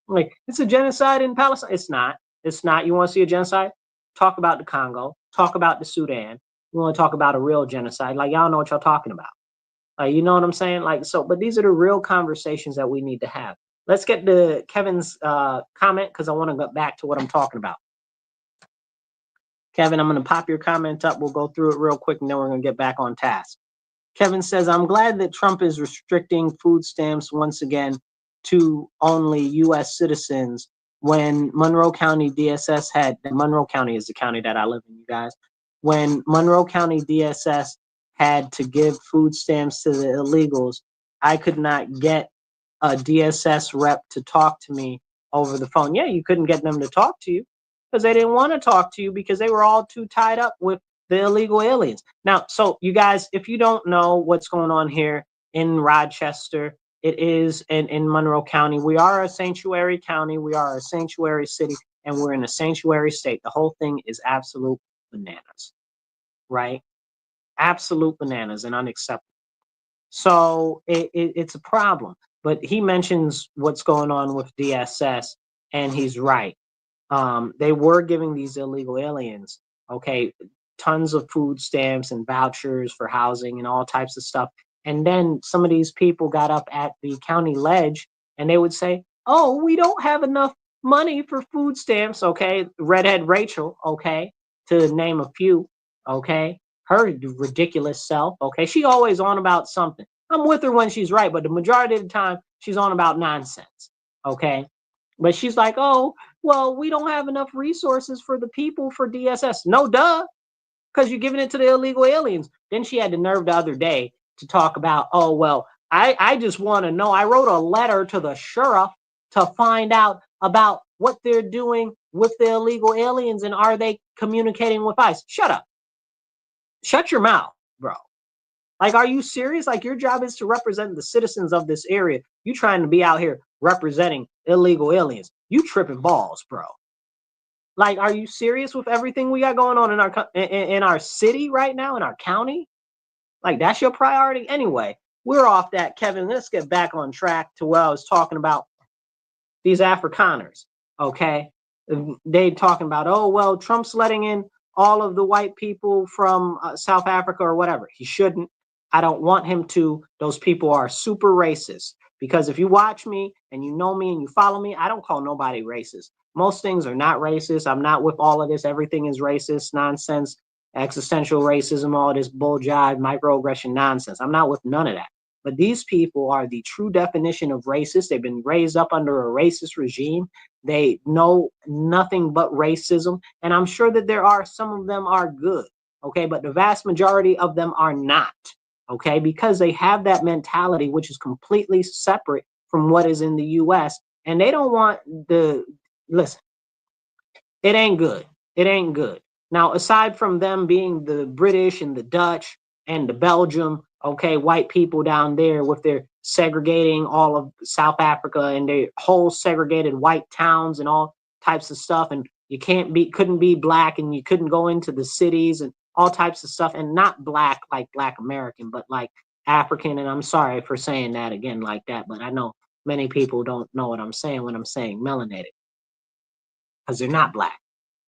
Like, it's a genocide in Palestine. It's not. It's not. You want to see a genocide? Talk about the Congo. Talk about the Sudan. You want to talk about a real genocide? Like, y'all know what y'all talking about. You know what I'm saying? Like, so, but these are the real conversations that we need to have. Let's get to Kevin's comment because I want to go back to what I'm talking about. Kevin, I'm going to pop your comment up. We'll go through it real quick and then we're going to get back on task. Kevin says, I'm glad that Trump is restricting food stamps once again to only U.S. citizens when Monroe County DSS had, Monroe County is the county that I live in, you guys. When Monroe County DSS had to give food stamps to the illegals, I could not get a DSS rep to talk to me over the phone. Yeah, you couldn't get them to talk to you because they didn't want to talk to you because they were all too tied up with the illegal aliens. Now, so you guys, if you don't know what's going on here in Rochester, it is in Monroe County. We are a sanctuary county. We are a sanctuary city, and we're in a sanctuary state. The whole thing is absolute bananas, right? Absolute bananas and unacceptable. So it's a problem. But he mentions what's going on with DSS, and he's right. They were giving these illegal aliens, okay, tons of food stamps and vouchers for housing and all types of stuff. And then some of these people got up at the county ledge and they would say, oh, we don't have enough money for food stamps, okay? Redhead Rachel, okay, to name a few, okay? Her ridiculous self, okay? She always on about something. I'm with her when she's right, but the majority of the time she's on about nonsense, okay? But she's like, oh, well, we don't have enough resources for the people for DSS. No, duh, because you're giving it to the illegal aliens. Then she had the nerve the other day to talk about, oh, well, I just want to know. I wrote a letter to the sheriff to find out about what they're doing with the illegal aliens and are they communicating with ICE? Shut up. Shut your mouth, bro. Like, are you serious? Like, your job is to represent the citizens of this area. You trying to be out here representing illegal aliens. You tripping balls, bro. Like, are you serious with everything we got going on in our city right now, in our county? Like, that's your priority? Anyway, we're off that, Kevin. Let's get back on track to what I was talking about. These Afrikaners, okay? They talking about, oh, well, Trump's letting in all of the white people from South Africa or whatever. He shouldn't. I don't want him to. Those people are super racist. Because if you watch me and you know me and you follow me, I don't call nobody racist. Most things are not racist. I'm not with all of this. Everything is racist nonsense, existential racism, all this bull jive, microaggression nonsense. I'm not with none of that. But these people are the true definition of racist. They've been raised up under a racist regime. They know nothing but racism. And I'm sure that there are some of them are good. Okay. But the vast majority of them are not. Okay. Because they have that mentality, which is completely separate from what is in the US. And they don't want listen, it ain't good. It ain't good. Now, aside from them being the British and the Dutch and the Belgium, okay, white people down there with their segregating all of South Africa and their whole segregated white towns and all types of stuff. And you couldn't be black and you couldn't go into the cities and all types of stuff. And not black like Black American, but like African. And I'm sorry for saying that again like that, but I know many people don't know what I'm saying when I'm saying melanated because they're not black.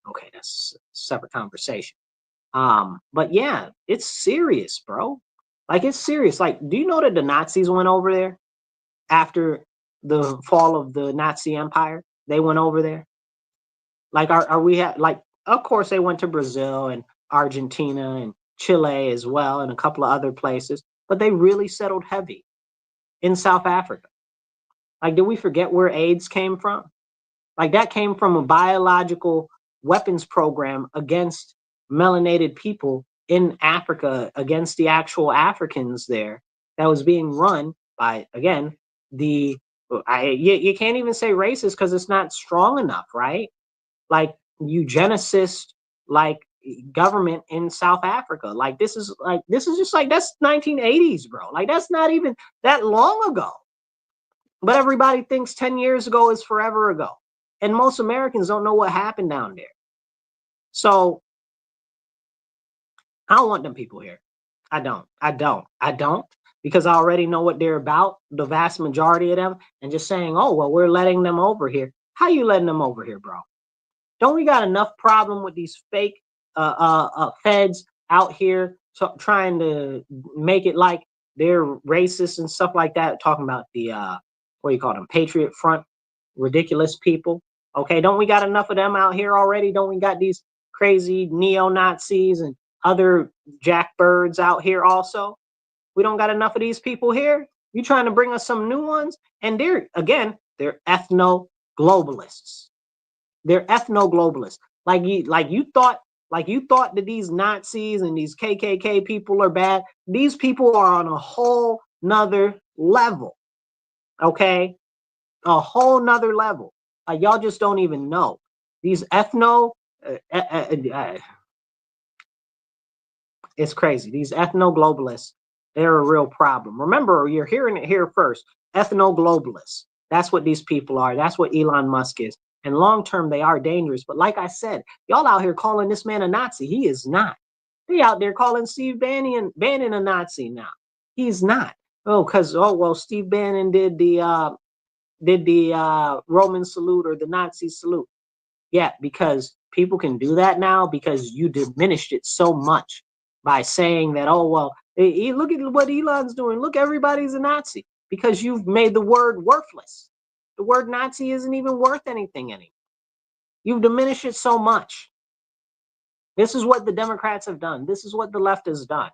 Okay, that's a separate conversation. But yeah, it's serious, bro. Like, it's serious. Like, do you know that the Nazis went over there after the fall of the Nazi Empire? They went over there. Like, are we like? Of course, they went to Brazil and Argentina and Chile as well, and a couple of other places. But they really settled heavy in South Africa. Like, did we forget where AIDS came from? Like, that came from a biological weapons program against melanated people in Africa, against the actual Africans there, that was being run by, again, you can't even say racist because it's not strong enough, right? Like, eugenicist, like, government in South Africa. Like, this is just like, that's 1980s, bro. Like, that's not even that long ago. But everybody thinks 10 years ago is forever ago. And most Americans don't know what happened down there. So I don't want them people here. I don't. Because I already know what they're about, the vast majority of them, and just saying, oh, well, we're letting them over here. How you letting them over here, bro? Don't we got enough problem with these fake feds out here trying to make it like they're racist and stuff like that, talking about the what do you call them, Patriot Front, ridiculous people. Okay, don't we got enough of them out here already? Don't we got these crazy neo-Nazis and other jackbirds out here also? We don't got enough of these people here. You trying to bring us some new ones? And they're ethno-globalists. They're ethno-globalists. Like you thought that these Nazis and these KKK people are bad. These people are on a whole nother level. Okay, a whole nother level. Y'all just don't even know. These it's crazy. These ethno-globalists, they're a real problem. Remember, you're hearing it here first. Ethno-globalists. That's what these people are. That's what Elon Musk is. And long term, they are dangerous. But like I said, y'all out here calling this man a Nazi. He is not. They out there calling Steve Bannon a Nazi now. He's not. Well, Steve Bannon did the Roman salute or the Nazi salute. Yeah, because people can do that now because you diminished it so much by saying that, oh, well, look at what Elon's doing. Look, everybody's a Nazi because you've made the word worthless. The word Nazi isn't even worth anything anymore. You've diminished it so much. This is what the Democrats have done. This is what the left has done.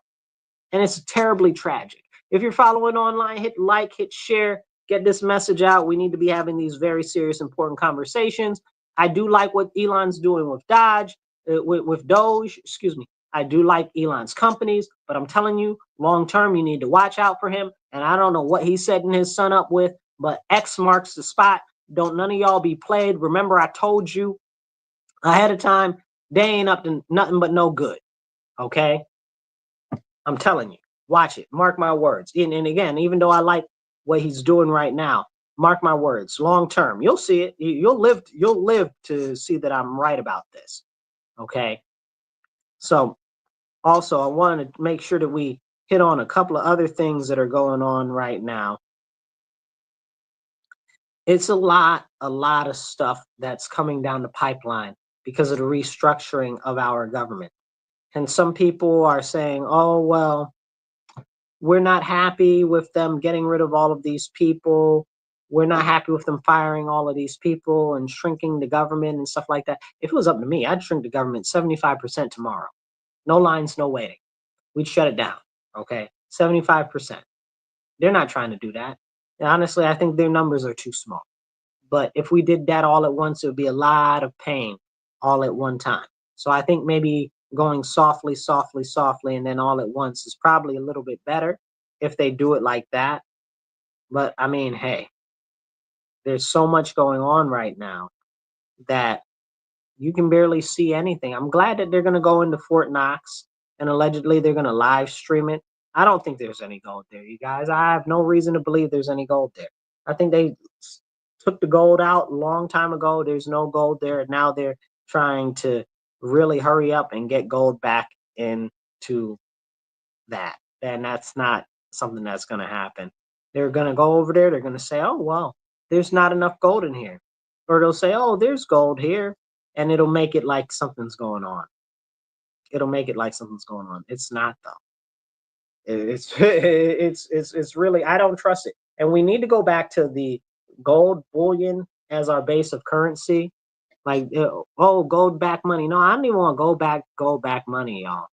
And it's terribly tragic. If you're following online, hit like, hit share, get this message out. We need to be having these very serious, important conversations. I do like what Elon's doing with with Doge, excuse me. I do like Elon's companies, but I'm telling you, long term, you need to watch out for him. And I don't know what he's setting his son up with, but X marks the spot. Don't none of y'all be played. Remember, I told you ahead of time, they ain't up to nothing but no good. Okay? I'm telling you, watch it. Mark my words. And again, even though I like what he's doing right now, mark my words. Long term, you'll see it. You'll live to see that I'm right about this. Okay. So, also, I wanted to make sure that we hit on a couple of other things that are going on right now. It's a lot of stuff that's coming down the pipeline because of the restructuring of our government. And some people are saying, oh, well, we're not happy with them getting rid of all of these people. We're not happy with them firing all of these people and shrinking the government and stuff like that. If it was up to me, I'd shrink the government 75% tomorrow. No lines, no waiting. We'd shut it down. Okay. 75%. They're not trying to do that. And honestly, I think their numbers are too small. But if we did that all at once, it would be a lot of pain all at one time. So I think maybe going softly, and then all at once is probably a little bit better if they do it like that. But I mean, hey, there's so much going on right now that you can barely see anything. I'm glad that they're going to go into Fort Knox and allegedly they're going to live stream it. I don't think there's any gold there, you guys. I have no reason to believe there's any gold there. I think they took the gold out a long time ago. There's no gold there. Now they're trying to really hurry up and get gold back into that. And that's not something that's going to happen. They're going to go over there. They're going to say, oh, well, there's not enough gold in here. Or they'll say, oh, there's gold here. And it'll make it like something's going on. It'll make it like something's going on. It's not, though. It's really, I don't trust it. And we need to go back to the gold bullion as our base of currency. Like, oh, gold back money. No, I don't even want gold back money, y'all.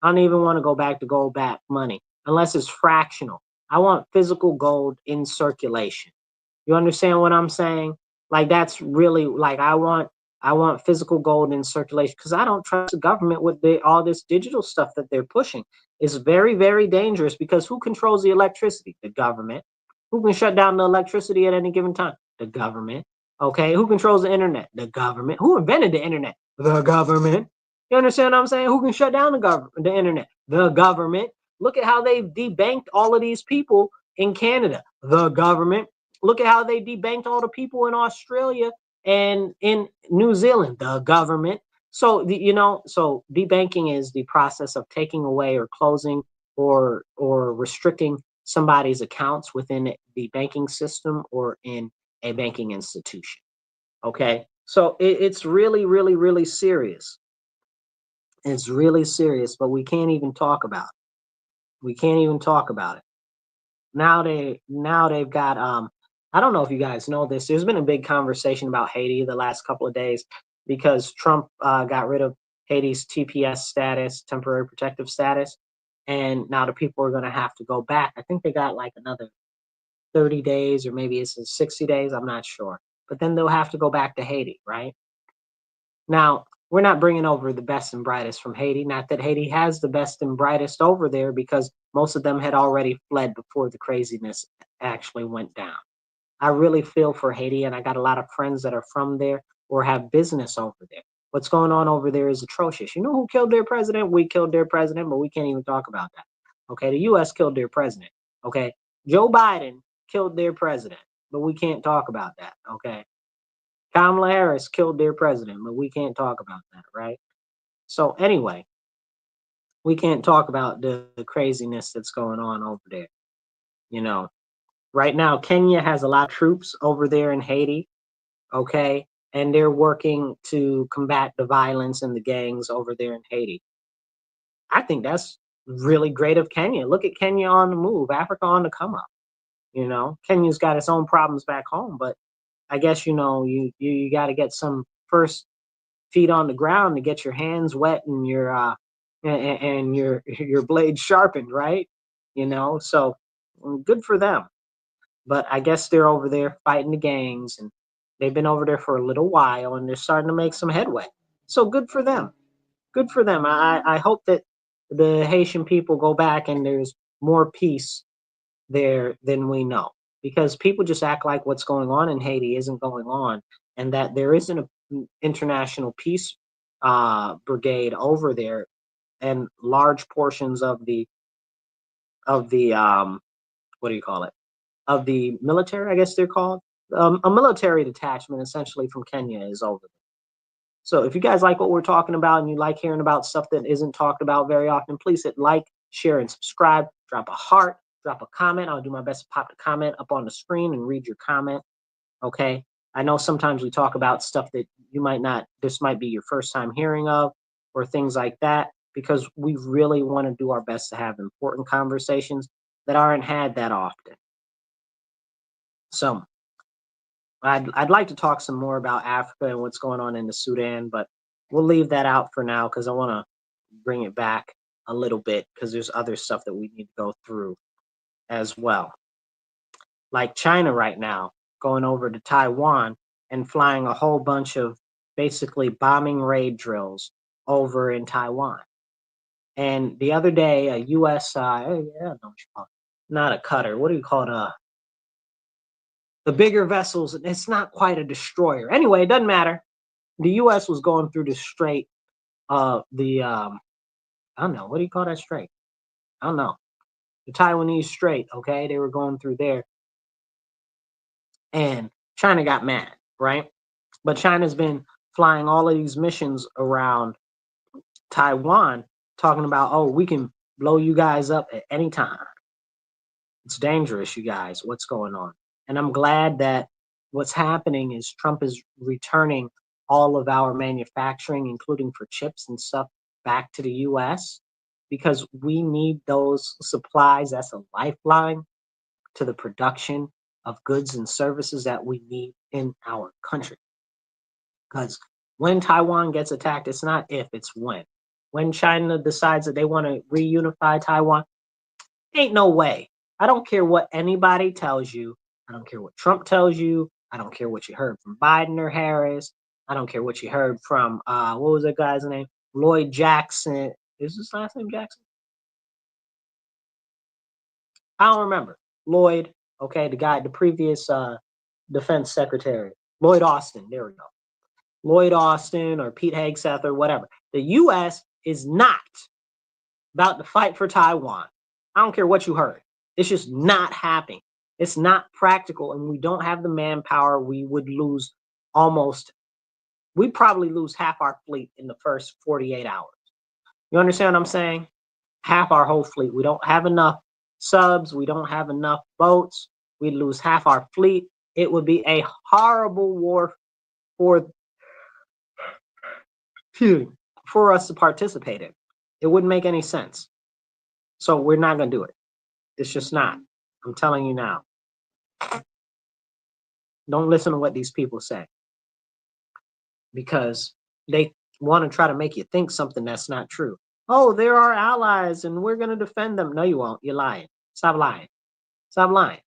I don't even want to go back to gold back money unless it's fractional. I want physical gold in circulation. You understand what I'm saying? Like, that's really like I want physical gold in circulation because I don't trust the government with all this digital stuff that they're pushing. It's very, very dangerous because who controls the electricity? The government. Who can shut down the electricity at any given time? The government. Okay. Who controls the internet? The government. Who invented the internet? The government. You understand what I'm saying? Who can shut down the internet? The government. Look at how they've debanked all of these people in Canada. The government. Look at how they debanked all the people in Australia and in New Zealand. The government. So so debanking is the process of taking away or closing or restricting somebody's accounts within the banking system or in a banking institution. Okay, so it's really, really, really serious. It's really serious, but we can't even talk about it. We can't even talk about it. Now they've got I don't know if you guys know this. There's been a big conversation about Haiti the last couple of days because Trump got rid of Haiti's TPS status, temporary protective status, and now the people are going to have to go back. I think they got like another 30 days or maybe it's 60 days. I'm not sure. But then they'll have to go back to Haiti, right? Now, we're not bringing over the best and brightest from Haiti. Not that Haiti has the best and brightest over there because most of them had already fled before the craziness actually went down. I really feel for Haiti, and I got a lot of friends that are from there or have business over there. What's going on over there is atrocious. You know who killed their president? We killed their president, but we can't even talk about that. Okay, the US killed their president. Okay, Joe Biden killed their president, but we can't talk about that. Okay, Kamala Harris killed their president, but we can't talk about that, right? So anyway, we can't talk about the craziness that's going on over there. You know, right now, Kenya has a lot of troops over there in Haiti, okay? And they're working to combat the violence and the gangs over there in Haiti. I think that's really great of Kenya. Look at Kenya on the move, Africa on the come up. You know, Kenya's got its own problems back home, but I guess you got to get some first feet on the ground to get your hands wet and your blade sharpened, right? So good for them. But I guess they're over there fighting the gangs, and they've been over there for a little while, and they're starting to make some headway. So good for them. Good for them. I hope that the Haitian people go back and there's more peace there than we know, because people just act like what's going on in Haiti isn't going on, and that there isn't an international peace brigade over there, and large portions of the what do you call it, of the military, I guess they're called, a military detachment essentially from Kenya is over there. So if you guys like what we're talking about and you like hearing about stuff that isn't talked about very often, please hit like, share, and subscribe. Drop a heart, drop a comment. I'll do my best to pop the comment up on the screen and read your comment. Okay. I know sometimes we talk about stuff that this might be your first time hearing of, or things like that, because we really want to do our best to have important conversations that aren't had that often. So I'd like to talk some more about Africa and what's going on in the Sudan, but we'll leave that out for now because I want to bring it back a little bit because there's other stuff that we need to go through as well. Like China right now, going over to Taiwan and flying a whole bunch of basically bombing raid drills over in Taiwan. And the other day, a U.S. I don't know what you call it. Not a cutter. What do you call it? The bigger vessels. It's not quite a destroyer. Anyway, it doesn't matter. The U.S. was going through the strait of I don't know. What do you call that strait? I don't know. The Taiwanese Strait. Okay, they were going through there, and China got mad, right? But China's been flying all of these missions around Taiwan, talking about, oh, we can blow you guys up at any time. It's dangerous, you guys. What's going on? And I'm glad that what's happening is Trump is returning all of our manufacturing, including for chips and stuff, back to the U.S. because we need those supplies. That's a lifeline to the production of goods and services that we need in our country. Because when Taiwan gets attacked, it's not if, it's when. When China decides that they want to reunify Taiwan, ain't no way. I don't care what anybody tells you. I don't care what Trump tells you. I don't care what you heard from Biden or Harris. I don't care what you heard from, what was that guy's name? Lloyd Jackson. Is his last name Jackson? I don't remember. Lloyd, okay, the previous defense secretary. Lloyd Austin, there we go. Lloyd Austin or Pete Hegseth or whatever. The U.S. is not about to fight for Taiwan. I don't care what you heard. It's just not happening. It's not practical, and we don't have the manpower. We'd probably lose half our fleet in the first 48 hours. You understand what I'm saying? Half our whole fleet. We don't have enough subs. We don't have enough boats. We'd lose half our fleet. It would be a horrible war for us to participate in. It wouldn't make any sense. So we're not going to do it. It's just not. I'm telling you now. Don't listen to what these people say, because they want to try to make you think something that's not true. Oh, they're our allies and we're going to defend them. No, you won't. You're lying. Stop lying. Stop lying.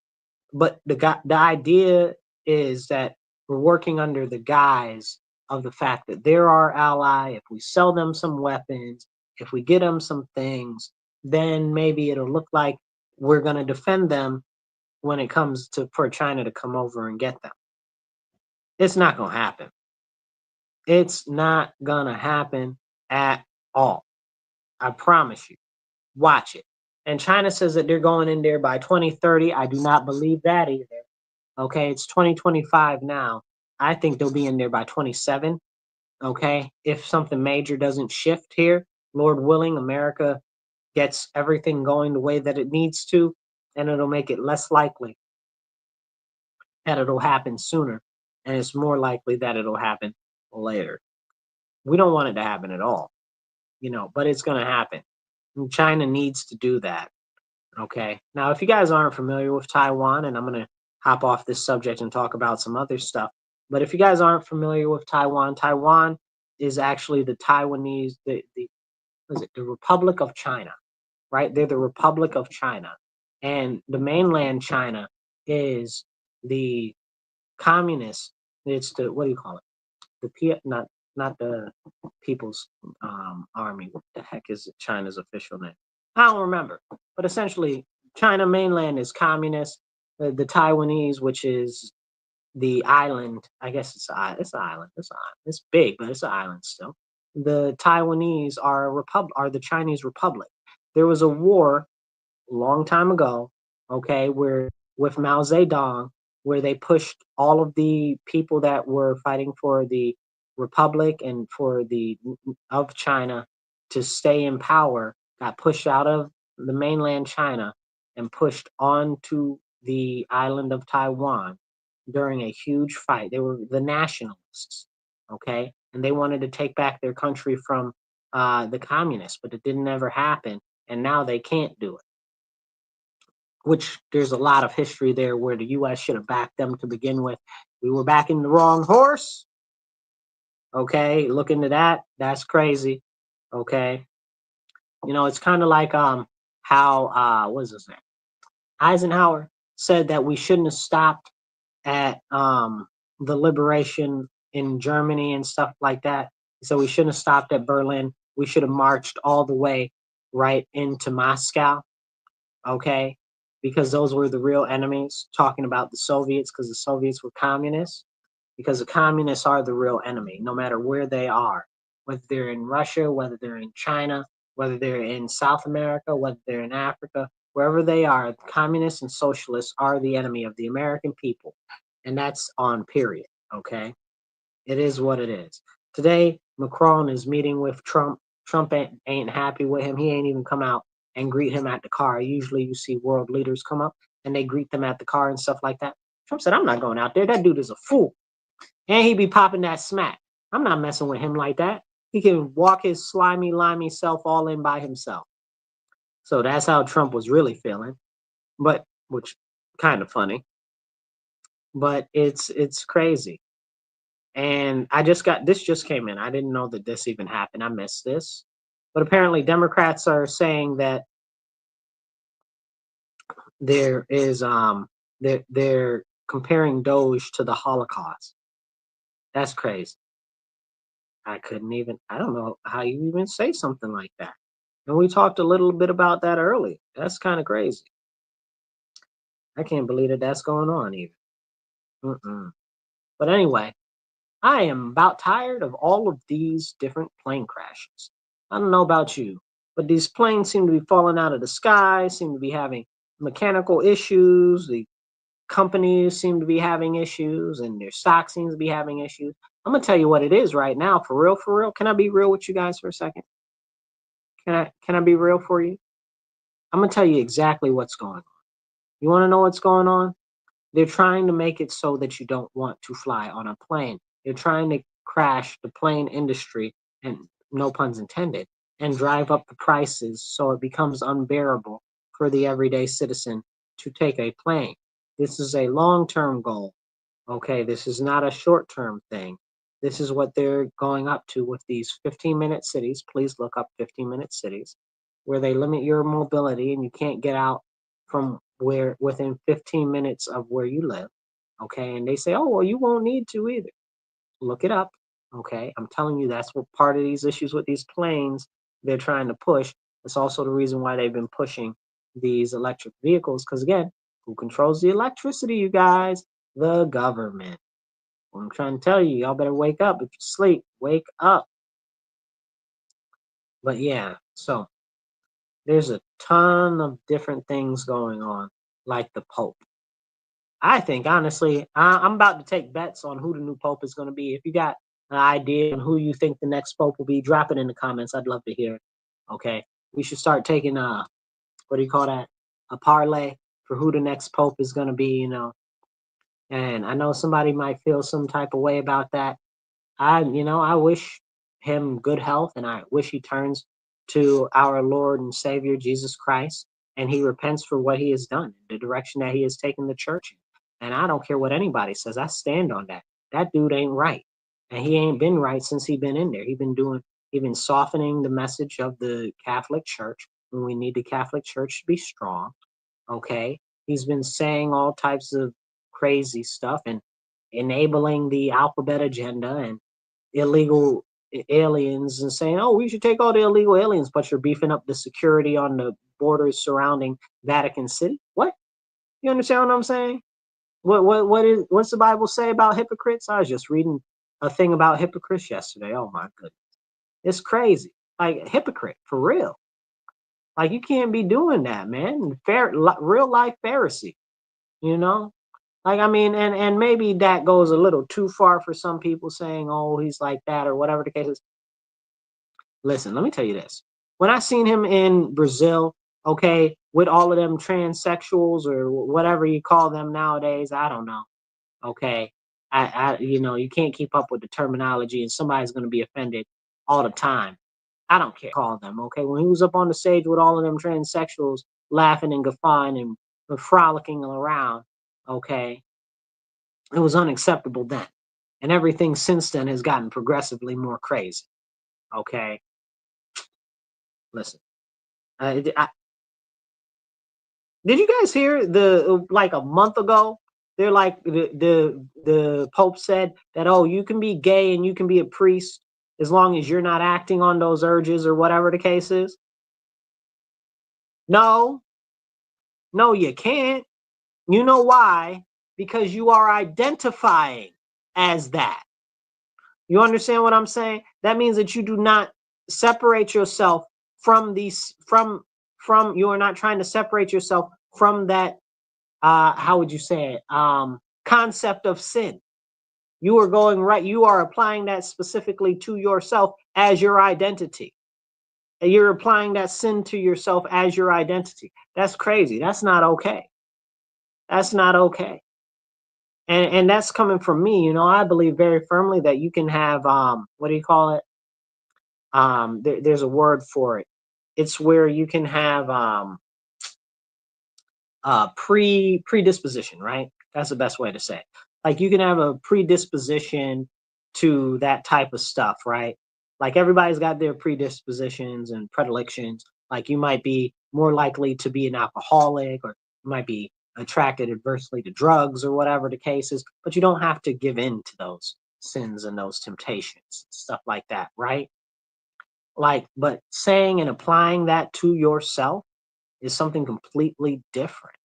But the idea is that we're working under the guise of the fact that they're our ally. If we sell them some weapons, if we get them some things, then maybe it'll look like we're going to defend them when it comes to for China to come over and get them. It's not going to happen. It's not going to happen at all. I promise you. Watch it. And China says that they're going in there by 2030. I do not believe that either. Okay, it's 2025 now. I think they'll be in there by 27. Okay, if something major doesn't shift here, Lord willing, America gets everything going the way that it needs to, and it'll make it less likely that it'll happen sooner, and it's more likely that it'll happen later. We don't want it to happen at all, but it's going to happen. And China needs to do that. Okay. Now, if you guys aren't familiar with Taiwan, and I'm going to hop off this subject and talk about some other stuff, but if you guys aren't familiar with Taiwan, Taiwan is actually the Taiwanese, the Republic of China, right? They're the Republic of China, and the mainland China is the communist. It's the, what do you call it? Not the People's Army. What the heck is China's official name? I don't remember. But essentially, China mainland is communist. The Taiwanese, which is the island, I guess it's an island. It's an island. It's big, but it's an island still. The Taiwanese are the Chinese Republic. There was a war a long time ago, okay, where with Mao Zedong, where they pushed all of the people that were fighting for the Republic and for of China to stay in power, got pushed out of the mainland China and pushed onto the island of Taiwan during a huge fight. They were the nationalists, okay, and they wanted to take back their country from the communists, but it didn't ever happen, and now they can't do it. Which there's a lot of history there where the U.S. should have backed them to begin with. We were backing the wrong horse. Okay, look into that. That's crazy. Okay, it's kind of like how what is his name? Eisenhower said that we shouldn't have stopped at the liberation in Germany and stuff like that. So we shouldn't have stopped at Berlin. We should have marched all the way right into Moscow. Okay, because those were the real enemies, talking about the Soviets, because the Soviets were communists, because the communists are the real enemy, no matter where they are, whether they're in Russia, whether they're in China, whether they're in South America, whether they're in Africa, wherever they are, communists and socialists are the enemy of the American people. And that's on period, okay? It is what it is. Today, Macron is meeting with Trump. Trump ain't happy with him. He ain't even come out and greet him at the car. Usually you see world leaders come up and they greet them at the car and stuff like that. Trump said, I'm not going out there. That dude is a fool. And he be popping that smack. I'm not messing with him like that. He can walk his slimy, limey self all in by himself. So that's how Trump was really feeling. But, which kind of funny. But it's crazy. And this just came in. I didn't know that this even happened. I missed this. But apparently Democrats are saying that there is they're comparing Doge to the Holocaust. That's crazy. I don't know how you even say something like that. And we talked a little bit about that earlier. That's kind of crazy. I can't believe that that's going on even. But anyway, I am about tired of all of these different plane crashes. I don't know about you, but these planes seem to be falling out of the sky, seem to be having mechanical issues. The companies seem to be having issues, and their stock seems to be having issues. I'm going to tell you what it is right now, for real, for real. Can I be real with you guys for a second? Can I be real for you? I'm going to tell you exactly what's going on. You want to know what's going on? They're trying to make it so that you don't want to fly on a plane. They're trying to crash the plane industry, and no puns intended, and drive up the prices so it becomes unbearable for the everyday citizen to take a plane. This is a long-term goal. Okay, this is not a short-term thing. This is what they're going up to with these 15-minute cities. Please look up 15-minute cities where they limit your mobility and you can't get out from where within 15 minutes of where you live. Okay, and they say, oh, well, you won't need to either. Look it up. Okay, I'm telling you, that's what part of these issues with these planes they're trying to push. It's also the reason why they've been pushing these electric vehicles. Because again, who controls the electricity, you guys? The government. I'm trying to tell you, y'all better wake up. If you sleep, wake up. But yeah, so there's a ton of different things going on, like the Pope. I think, honestly, I'm about to take bets on who the new Pope is going to be. If you got an idea on who you think the next Pope will be, drop it in the comments. I'd love to hear it. Okay. We should start taking, what do you call that? A parlay for who the next Pope is going to be, you know. And I know somebody might feel some type of way about that. I wish him good health and I wish he turns to our Lord and Savior Jesus Christ and he repents for what he has done, the direction that he has taken the church in. And I don't care what anybody says. I stand on that. That dude ain't right. And he ain't been right since he been in there. He been softening the message of the Catholic Church when we need the Catholic Church to be strong. Okay. He's been saying all types of crazy stuff and enabling the alphabet agenda and illegal aliens and saying, oh, we should take all the illegal aliens, but you're beefing up the security on the borders surrounding Vatican City. What? You understand what I'm saying? What's the Bible say about hypocrites? I was just reading a thing about hypocrites yesterday. Oh my goodness. It's crazy. Like hypocrite for real. Like you can't be doing that, man. Real life Pharisee, you know? Like, I mean, and maybe that goes a little too far for some people saying, oh, he's like that or whatever the case is. Listen, let me tell you this. When I seen him in Brazil, okay, with all of them transsexuals or whatever you call them nowadays, I don't know. Okay. You can't keep up with the terminology and somebody's going to be offended all the time. I don't care. Call them. Okay. When he was up on the stage with all of them transsexuals laughing and guffawing and frolicking around, okay, it was unacceptable then. And everything since then has gotten progressively more crazy. Okay. Listen. Did you guys hear like a month ago? They're like the Pope said that, oh, you can be gay and you can be a priest as long as you're not acting on those urges or whatever the case is. No, you can't. You know why? Because you are identifying as that. You understand what I'm saying? That means that you do not separate yourself from you are not trying to separate yourself from that how would you say it? Concept of sin. You are going right, you are applying that specifically to yourself as your identity. And you're applying that sin to yourself as your identity. That's crazy. That's not okay. That's not okay. And that's coming from me. I believe very firmly that you can have what do you call it? There's a word for it. It's where you can have predisposition, right? That's the best way to say it. Like you can have a predisposition to that type of stuff, right? Like everybody's got their predispositions and predilections. Like you might be more likely to be an alcoholic, or you might be attracted adversely to drugs or whatever the case is, but you don't have to give in to those sins and those temptations, stuff like that, right? Like, but saying and applying that to yourself is something completely different,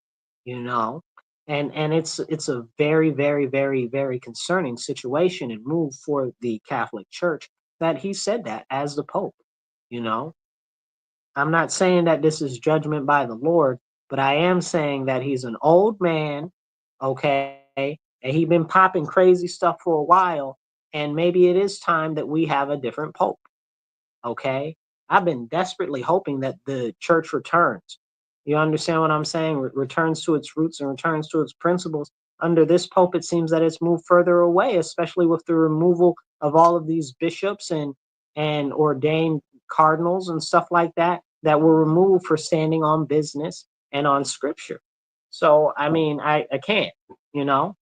you know? And it's a very, very, very, very concerning situation and move for the Catholic Church that he said that as the Pope, you know? I'm not saying that this is judgment by the Lord, but I am saying that he's an old man, okay? And he's been popping crazy stuff for a while, and maybe it is time that we have a different Pope. Okay. I've been desperately hoping that the church returns. You understand what I'm saying? Returns to its roots and returns to its principles. Under this Pope, it seems that it's moved further away, especially with the removal of all of these bishops and ordained cardinals and stuff like that were removed for standing on business and on scripture. So, I mean, I can't, you know?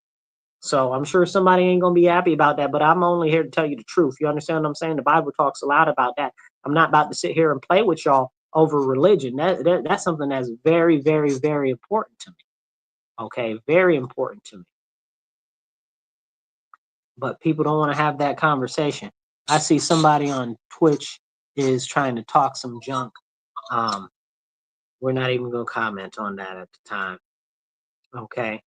So I'm sure somebody ain't gonna be happy about that, but I'm only here to tell you the truth. You understand what I'm saying? The Bible talks a lot about that. I'm not about to sit here and play with y'all over religion. That's something that's very, very, very important to me. Okay, very important to me. But people don't want to have that conversation. I see somebody on Twitch is trying to talk some junk. Um, we're not even gonna comment on that at the time. Okay.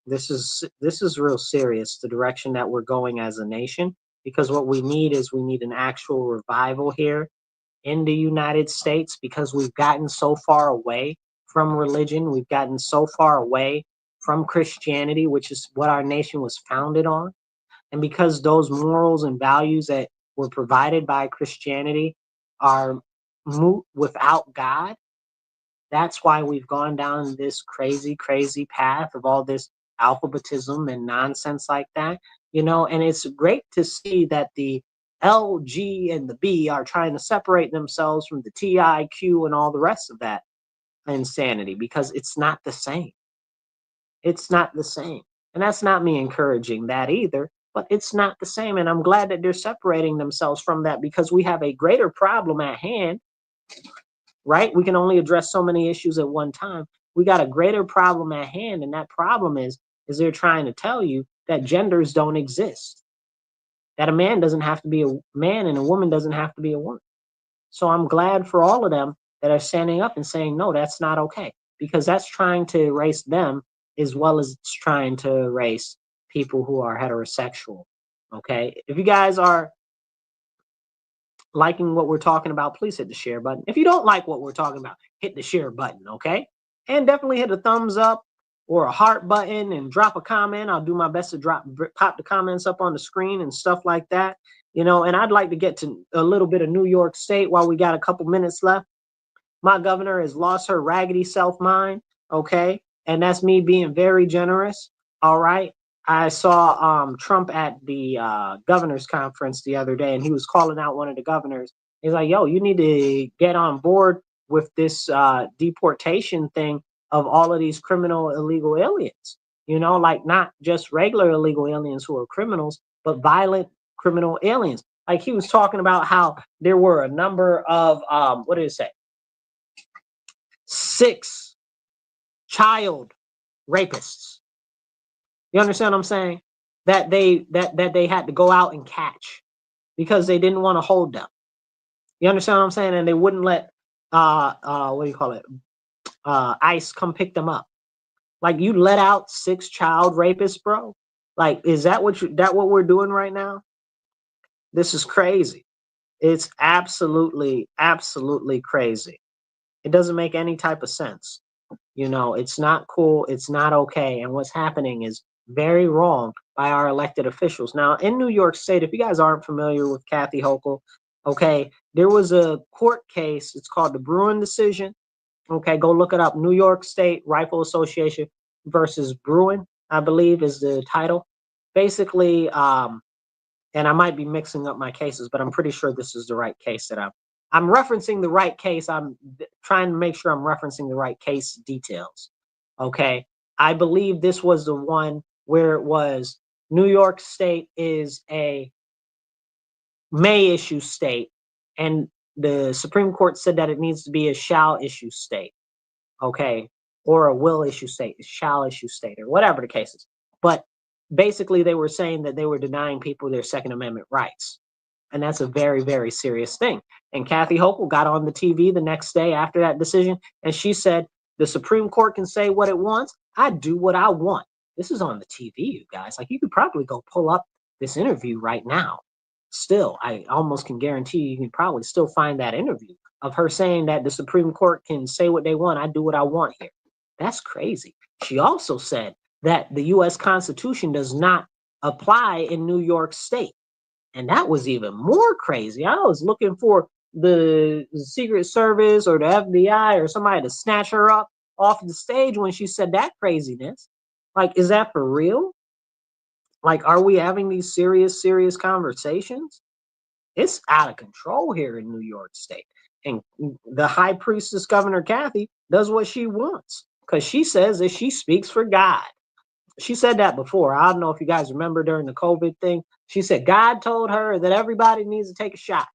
This is real serious, the direction that we're going as a nation, because what we need is we need an actual revival here in the United States, because we've gotten so far away from religion, we've gotten so far away from Christianity, which is what our nation was founded on. And because those morals and values that were provided by Christianity are moot without God, that's why we've gone down this crazy, crazy path of all this alphabetism and nonsense like that, and it's great to see that the L, G, and the B are trying to separate themselves from the T, I, Q, and all the rest of that insanity, because it's not the same. It's not the same. And that's not me encouraging that either, but it's not the same. And I'm glad that they're separating themselves from that, because we have a greater problem at hand, right? We can only address so many issues at one time. We got a greater problem at hand, and that problem is they're trying to tell you that genders don't exist, that a man doesn't have to be a man and a woman doesn't have to be a woman. So I'm glad for all of them that are standing up and saying, no, that's not okay, because that's trying to erase them as well as it's trying to erase people who are heterosexual. Okay. If you guys are liking what we're talking about, please hit the share button. If you don't like what we're talking about, hit the share button, okay? And definitely hit a thumbs up or a heart button and drop a comment. I'll do my best to pop the comments up on the screen and stuff like that. And I'd like to get to a little bit of New York State while we got a couple minutes left. My governor has lost her raggedy self mind, okay? And that's me being very generous, all right? I saw Trump at the governor's conference the other day, and he was calling out one of the governors. He's like, yo, you need to get on board with this deportation thing of all of these criminal illegal aliens, like not just regular illegal aliens who are criminals, but violent criminal aliens. Like he was talking about how there were a number of, what did it say? 6 child rapists. You understand what I'm saying? That they had to go out and catch because they didn't want to hold them. You understand what I'm saying? And they wouldn't let what do you call it? ICE come pick them up. Like, you let out 6 child rapists, bro? Like, is that what we're doing right now? This is crazy. It's absolutely, absolutely crazy. It doesn't make any type of sense. It's not cool. It's not okay. And what's happening is very wrong by our elected officials. Now, in New York State, if you guys aren't familiar with Kathy Hochul, okay, there was a court case. It's called the Bruin decision. Okay, go look it up. New York State Rifle Association versus Bruin, I believe is the title. Basically, and I might be mixing up my cases, but I'm pretty sure this is the right case that I'm referencing the right case. I'm trying to make sure I'm referencing the right case details. Okay. I believe this was the one where it was New York State is a may issue state, and the Supreme Court said that it needs to be a shall issue state. Okay. Or a will issue state, shall issue state, or whatever the case is. But basically, they were saying that they were denying people their Second Amendment rights. And that's a very, very serious thing. And Kathy Hochul got on the TV the next day after that decision, and she said, the Supreme Court can say what it wants. I do what I want. This is on the TV, you guys. Like, you could probably go pull up this interview right now. Still, I almost can guarantee you can probably still find that interview of her saying that the Supreme Court can say what they want. I do what I want here. That's crazy. She also said that the U.S. Constitution does not apply in New York State. And that was even more crazy. I was looking for the Secret Service or the FBI or somebody to snatch her up off the stage when she said that craziness. Like, is that for real? Like, are we having these serious, serious conversations? It's out of control here in New York State. And the high priestess, Governor Kathy, does what she wants. because she says that she speaks for God. She said that before. I don't know if you guys remember during the COVID thing. She said God told her that everybody needs to take a shot.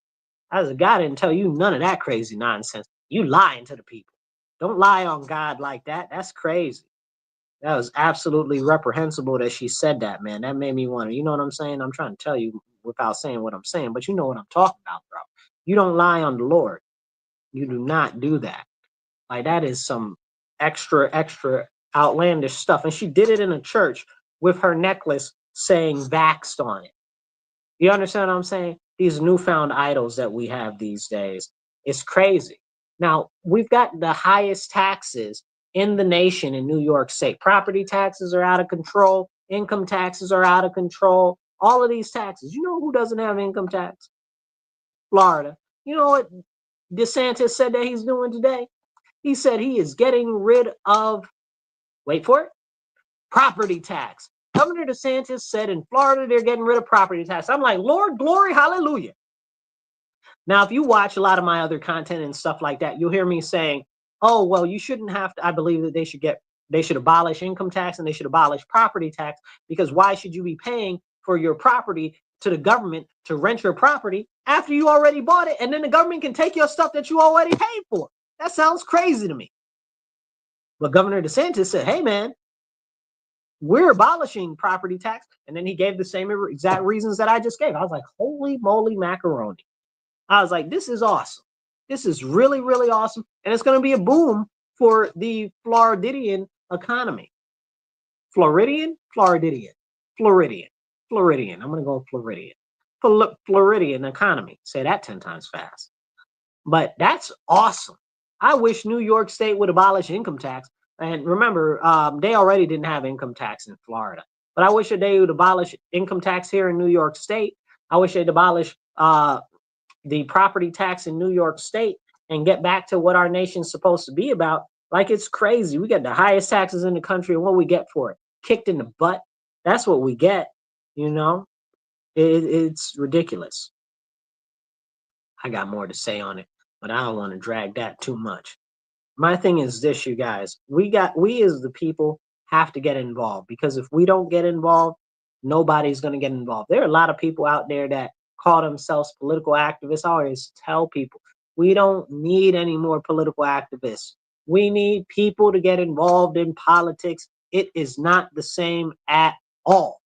I said, God didn't tell you none of that crazy nonsense. You lying to the people. Don't lie on God like that. That's crazy. That was absolutely reprehensible that she said that, man. That made me wonder. You know what I'm saying? I'm trying to tell you without saying what I'm saying, but you know what I'm talking about, bro. You don't lie on the Lord. You do not do that. Like, that is some extra outlandish stuff. And she did it in a church with her necklace saying vaxxed on it. You understand what I'm saying? These newfound idols that we have these days. It's crazy. Now, we've got the highest taxes in the nation in New York State. Property taxes are out of control. Income taxes are out of control. All of these taxes. You know who doesn't have income tax? Florida. You know what DeSantis said that he's doing today? He said he is getting rid of, wait for it, property tax. Governor DeSantis said in Florida they're getting rid of property tax. I'm like, Lord, glory, hallelujah. Now, if you watch a lot of my other content and stuff like that, you'll hear me saying, oh, well, you shouldn't have to. I believe that they should abolish income tax and they should abolish property tax, because why should you be paying for your property to the government to rent your property after you already bought it, and then the government can take your stuff that you already paid for? That sounds crazy to me. But Governor DeSantis said, hey, man, we're abolishing property tax. And then he gave the same exact reasons that I just gave. I was like, holy moly macaroni. I was like, this is awesome. This is really, really awesome. And it's going to be a boom for the Floridian economy. Floridian. I'm going to go Floridian. Floridian economy. Say that 10 times fast. But that's awesome. I wish New York State would abolish income tax. And remember, they already didn't have income tax in Florida. But I wish that they would abolish income tax here in New York State. I wish they'd abolish the property tax in New York State and get back to what our nation's supposed to be about. Like, it's crazy. We got the highest taxes in the country, and what we get for it? Kicked in the butt. That's what we get, you know? It's ridiculous. I got more to say on it, but I don't want to drag that too much. My thing is this, you guys. We as the people have to get involved, because if we don't get involved, nobody's going to get involved. There are a lot of people out there that call themselves political activists. I always tell people, we don't need any more political activists. We need people to get involved in politics. It is not the same at all.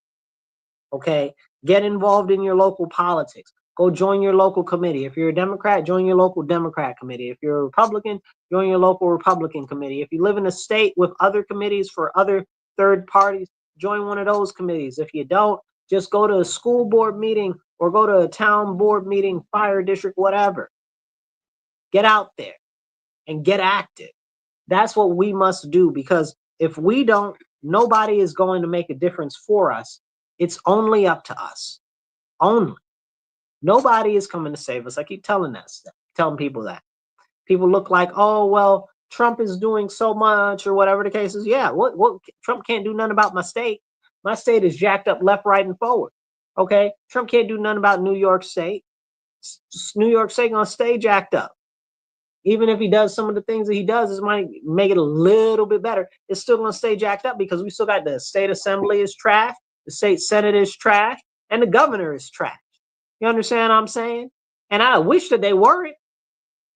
Okay? Get involved in your local politics. Go join your local committee. If you're a Democrat, join your local Democrat committee. If you're a Republican, join your local Republican committee. If you live in a state with other committees for other third parties, join one of those committees. If you don't, just go to a school board meeting or go to a town board meeting, fire district, whatever. Get out there and get active. That's what we must do, because if we don't, nobody is going to make a difference for us. It's only up to us. Only. Nobody is coming to save us. I keep telling people that. People look like, oh, well, Trump is doing so much or whatever the case is. Yeah, what Trump can't do nothing about my state. My state is jacked up left, right, and forward. Okay? Trump can't do nothing about New York State. New York State gonna stay jacked up. Even if he does some of the things that he does, it might make it a little bit better. It's still gonna stay jacked up, because we still got the state assembly is trash, the state senate is trash, and the governor is trash. You understand what I'm saying? And I wish that they weren't.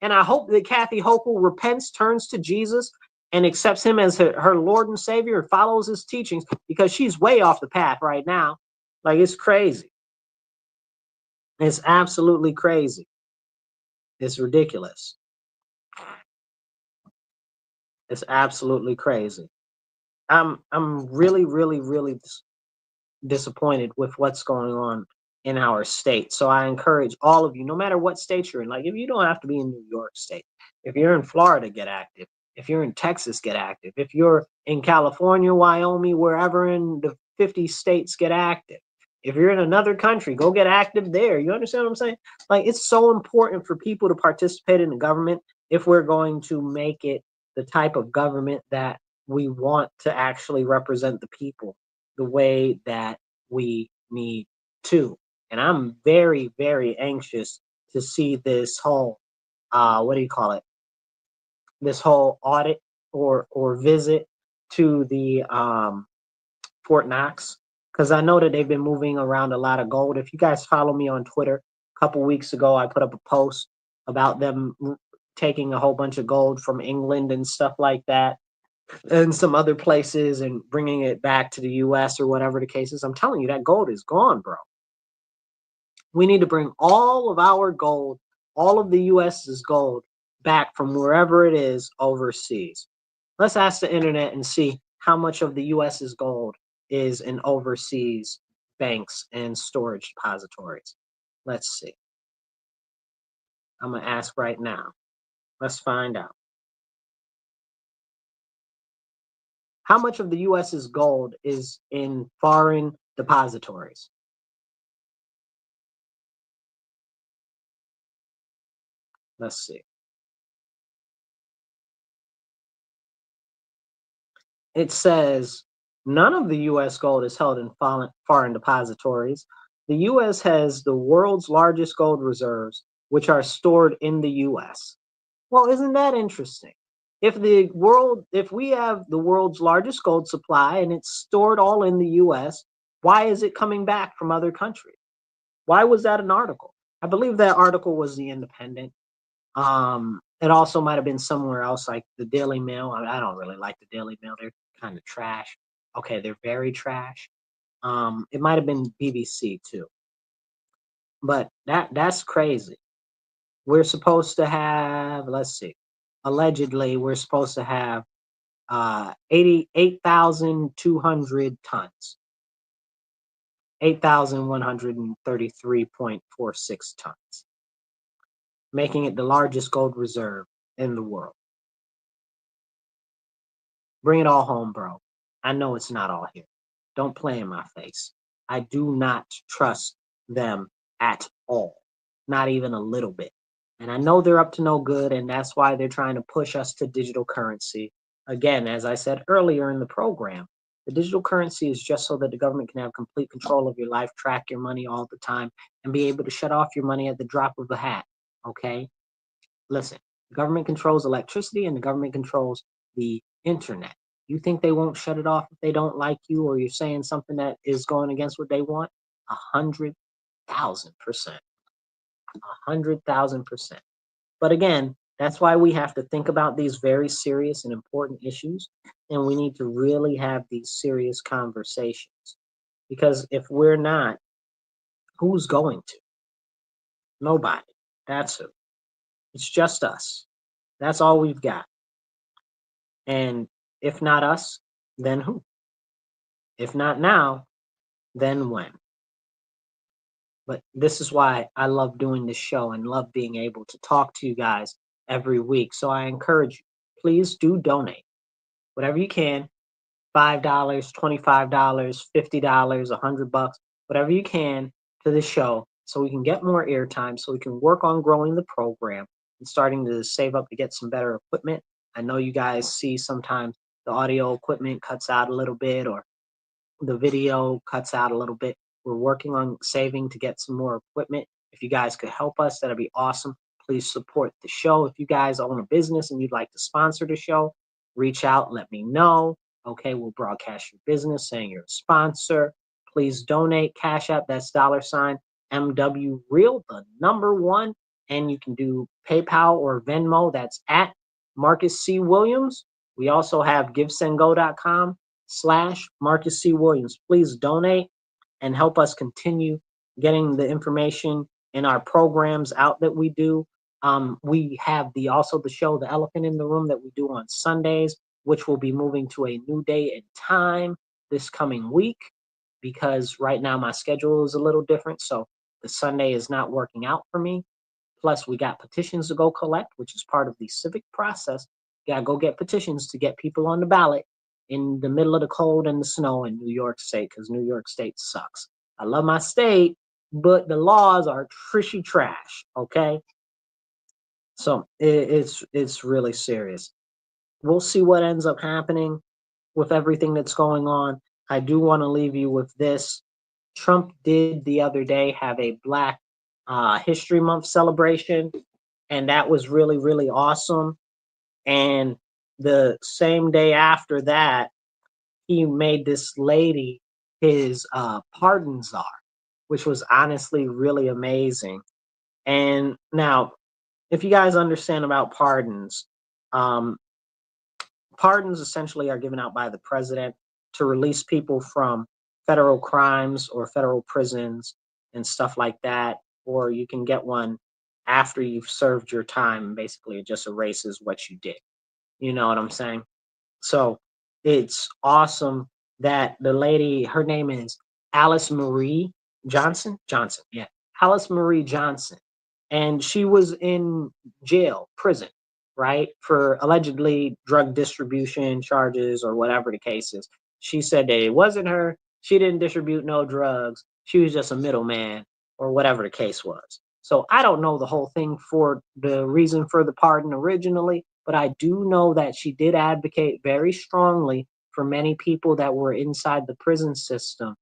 And I hope that Kathy Hochul repents, turns to Jesus, and accepts him as her Lord and Savior, and follows his teachings, because she's way off the path right now. Like, it's crazy. It's absolutely crazy. It's ridiculous. It's absolutely crazy. I'm really, really, really disappointed with what's going on in our state. So I encourage all of you, no matter what state you're in, like, if you don't have to be in New York State, if you're in Florida, get active. If you're in Texas, get active. If you're in California, Wyoming, wherever in the 50 states, get active. If you're in another country, go get active there. You understand what I'm saying? Like, it's so important for people to participate in the government if we're going to make it the type of government that we want to actually represent the people the way that we need to. And I'm very, very anxious to see this whole, what do you call it? This whole audit or visit to the Fort Knox, because I know that they've been moving around a lot of gold. If you guys follow me on Twitter, a couple weeks ago I put up a post about them taking a whole bunch of gold from England and stuff like that, and some other places, and bringing it back to the US or whatever the case is. I'm telling you, that gold is gone, bro. We need to bring all of our gold, all of the US's gold, back from wherever it is overseas. Let's ask the internet and see how much of the US's gold is in overseas banks and storage depositories. Let's see. I'm going to ask right now. Let's find out. How much of the US's gold is in foreign depositories? Let's see. It says none of the U.S. gold is held in foreign depositories. The U.S. has the world's largest gold reserves, which are stored in the U.S. Well, isn't that interesting? If we have the world's largest gold supply and it's stored all in the U.S., why is it coming back from other countries? Why was that an article? I believe that article was The Independent. It also might have been somewhere else, like the Daily Mail. I don't really like the Daily Mail. They're kind of trash. Okay, they're very trash. It might have been BBC too. But that's crazy. We're supposed to have, let's see, allegedly we're supposed to have 88,200 tons. 8,133.46 tons, making it the largest gold reserve in the world. Bring it all home, bro. I know it's not all here. Don't play in my face. I do not trust them at all, not even a little bit. And I know they're up to no good, and that's why they're trying to push us to digital currency. Again, as I said earlier in the program, the digital currency is just so that the government can have complete control of your life, track your money all the time, and be able to shut off your money at the drop of a hat. Okay? Listen, the government controls electricity and the government controls the internet. You think they won't shut it off if they don't like you or you're saying something that is going against what they want? 100,000%. 100,000%. But again, that's why we have to think about these very serious and important issues, and we need to really have these serious conversations. Because if we're not, who's going to? Nobody. That's who. It's just us. That's all we've got. And if not us, then who? If not now, then when? But this is why I love doing this show and love being able to talk to you guys every week. So I encourage you, please do donate whatever you can. $5, $25, $50, $100, whatever you can to the show, so we can get more airtime, so we can work on growing the program and starting to save up to get some better equipment. I know you guys see sometimes the audio equipment cuts out a little bit or the video cuts out a little bit. We're working on saving to get some more equipment. If you guys could help us, that'd be awesome. Please support the show. If you guys own a business and you'd like to sponsor the show, reach out, let me know. Okay, we'll broadcast your business saying you're a sponsor. Please donate. Cash App, that's $MW Real, the number one. And you can do PayPal or Venmo. That's at Marcus C. Williams. We also have givesendgo.com/Marcus C. Williams. Please donate and help us continue getting the information in our programs out that we do. We have also the show, The Elephant in the Room, that we do on Sundays, which will be moving to a new day and time this coming week, because right now my schedule is a little different. So the Sunday is not working out for me. Plus, we got petitions to go collect, which is part of the civic process. You gotta go get petitions to get people on the ballot in the middle of the cold and the snow in New York State, because New York State sucks. I love my state, but the laws are trishy trash, okay? So it's really serious. We'll see what ends up happening with everything that's going on. I do want to leave you with this. Trump did the other day have a Black History Month celebration, and that was really, really awesome. And the same day after that, he made this lady his pardon czar, which was honestly really amazing. And now, if you guys understand about pardons, um, pardons essentially are given out by the president to release people from federal crimes or federal prisons and stuff like that. Or you can get one after you've served your time. Basically, it just erases what you did. You know what I'm saying? So it's awesome that the lady, her name is Alice Marie Johnson. Johnson, yeah. Alice Marie Johnson. And she was in jail, prison, right? For allegedly drug distribution charges or whatever the case is. She said that it wasn't her. She didn't distribute no drugs. She was just a middleman or whatever the case was. So I don't know the whole thing for the reason for the pardon originally, but I do know that she did advocate very strongly for many people that were inside the prison system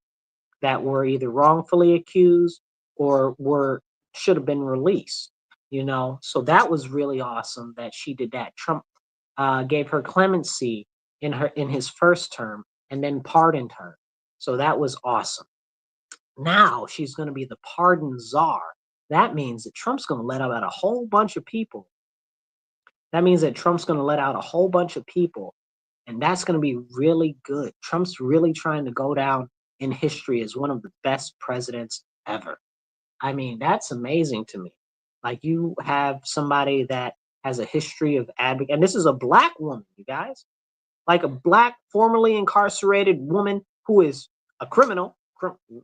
that were either wrongfully accused or were should have been released. So that was really awesome that she did that. Trump gave her clemency in his first term and then pardoned her. So that was awesome. Now she's going to be the pardon czar. That means that Trump's going to let out a whole bunch of people. That means that Trump's going to let out a whole bunch of people, and that's going to be really good. Trump's really trying to go down in history as one of the best presidents ever. I mean, that's amazing to me. Like, you have somebody that has a history of advocacy, and this is a black woman, you guys. Like a black, formerly incarcerated woman who is a criminal.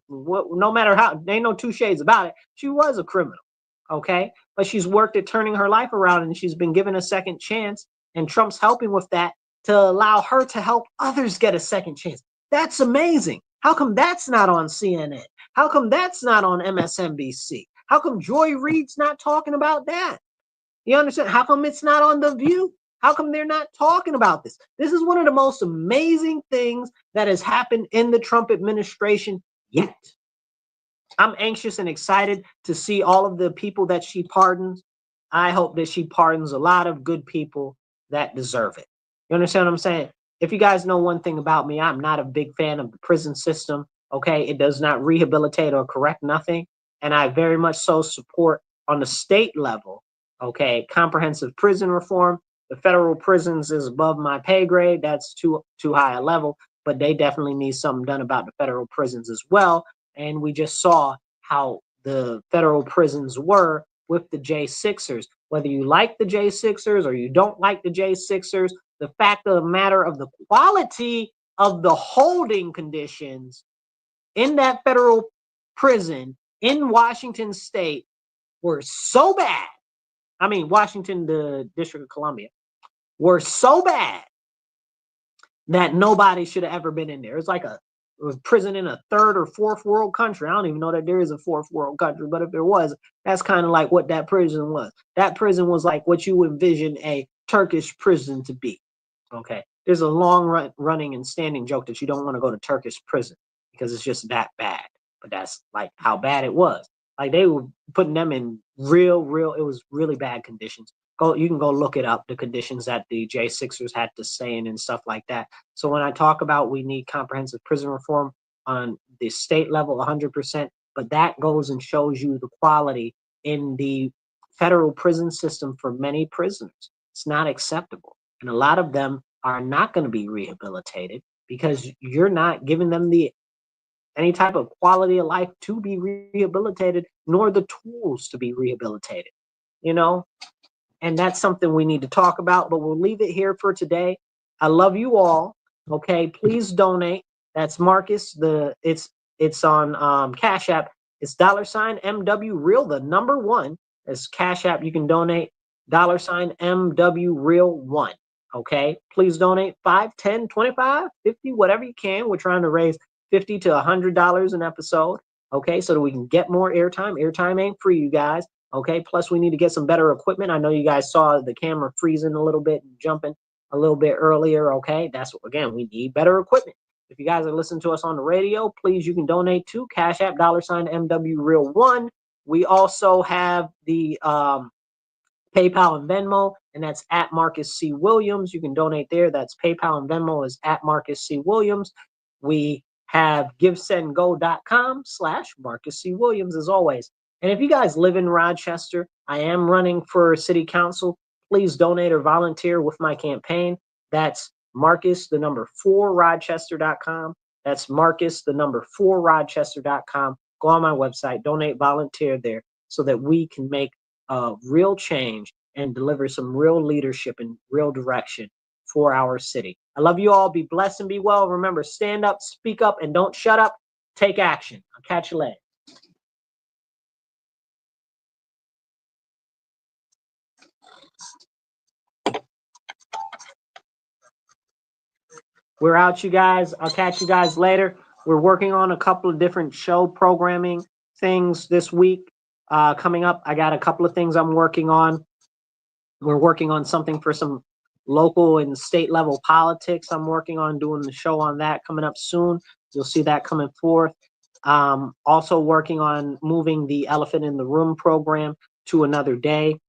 No matter how, there ain't no two shades about it. She was a criminal, okay? But she's worked at turning her life around, and she's been given a second chance, and Trump's helping with that to allow her to help others get a second chance. That's amazing. How come that's not on CNN? How come that's not on MSNBC? How come Joy Reid's not talking about that? You understand? How come it's not on The View? How come they're not talking about this? This is one of the most amazing things that has happened in the Trump administration yet. I'm anxious and excited to see all of the people that she pardons. I hope that she pardons a lot of good people that deserve it. You understand what I'm saying? If you guys know one thing about me, I'm not a big fan of the prison system. Okay, it does not rehabilitate or correct nothing. And I very much so support on the state level, okay, comprehensive prison reform. The federal prisons is above my pay grade. That's too high a level, but they definitely need something done about the federal prisons as well. And we just saw how the federal prisons were with the J6ers. Whether you like the J6ers or you don't like the J6ers, the fact of the matter of the quality of the holding conditions in that federal prison in Washington state were so bad. I mean, Washington, the District of Columbia, were so bad that nobody should have ever been in there. It's like a prison in a third or fourth world country. I don't even know that there is a fourth world country, but if there was, that's kind of like what that prison was. That prison was like what you envision a Turkish prison to be. Okay. There's a long running and standing joke that you don't want to go to Turkish prison because it's just that bad. But that's like how bad it was. Like, they were putting them in it was really bad conditions. You can go look it up, the conditions that the J6ers had to stay in and stuff like that. So when I talk about we need comprehensive prison reform on the state level, 100%, but that goes and shows you the quality in the federal prison system for many prisoners. It's not acceptable. And a lot of them are not going to be rehabilitated because you're not giving them any type of quality of life to be rehabilitated, nor the tools to be rehabilitated, and that's something we need to talk about, but we'll leave it here for today. I love you all. Okay, please donate. That's Marcus. It's on Cash App. It's $MW Real, the number one. It's Cash App. You can donate $MW Real 1. Okay, please donate 5, 10, 25, 50, whatever you can. We're trying to raise $50 to $100 an episode. Okay, so that we can get more airtime. Airtime ain't free, you guys. Okay, plus we need to get some better equipment. I know you guys saw the camera freezing a little bit and jumping a little bit earlier. Okay, again, we need better equipment. If you guys are listening to us on the radio, please, you can donate to Cash App $MW Real 1. We also have the PayPal and Venmo, and that's at Marcus C. Williams. You can donate there. That's PayPal and Venmo is at Marcus C. Williams. We have givesendgo.com/Marcus C. Williams as always. And if you guys live in Rochester, I am running for city council. Please donate or volunteer with my campaign. That's Marcus, the number 4Rochester.com. That's Marcus, the number 4Rochester.com. Go on my website, donate, volunteer there so that we can make real change and deliver some real leadership and real direction for our city. I love you all. Be blessed and be well. Remember, stand up, speak up, and don't shut up. Take action. I'll catch you later. We're out, you guys. I'll catch you guys later. We're working on a couple of different show programming things this week coming up. I got a couple of things I'm working on. We're working on something for some local and state level politics. I'm working on doing the show on that coming up soon. You'll see that coming forth. Also working on moving the Elephant in the Room program to another day.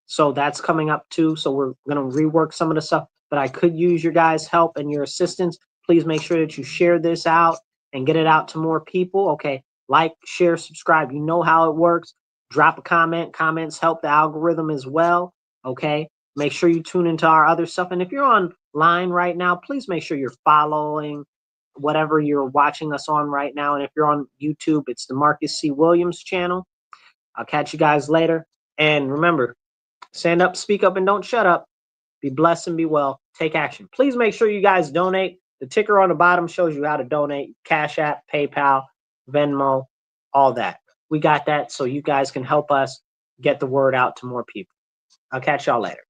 So that's coming up too. So we're going to rework some of the stuff, but I could use your guys' help and your assistance. Please make sure that you share this out and get it out to more people. Okay. Like, share, subscribe. You know how it works. Drop a comment. Comments help the algorithm as well. Okay. Make sure you tune into our other stuff. And if you're online right now, please make sure you're following whatever you're watching us on right now. And if you're on YouTube, it's the Marcus C. Williams channel. I'll catch you guys later. And remember, stand up, speak up, and don't shut up. Be blessed and be well. Take action. Please make sure you guys donate. The ticker on the bottom shows you how to donate. Cash App, PayPal, Venmo, all that. We got that so you guys can help us get the word out to more people. I'll catch y'all later.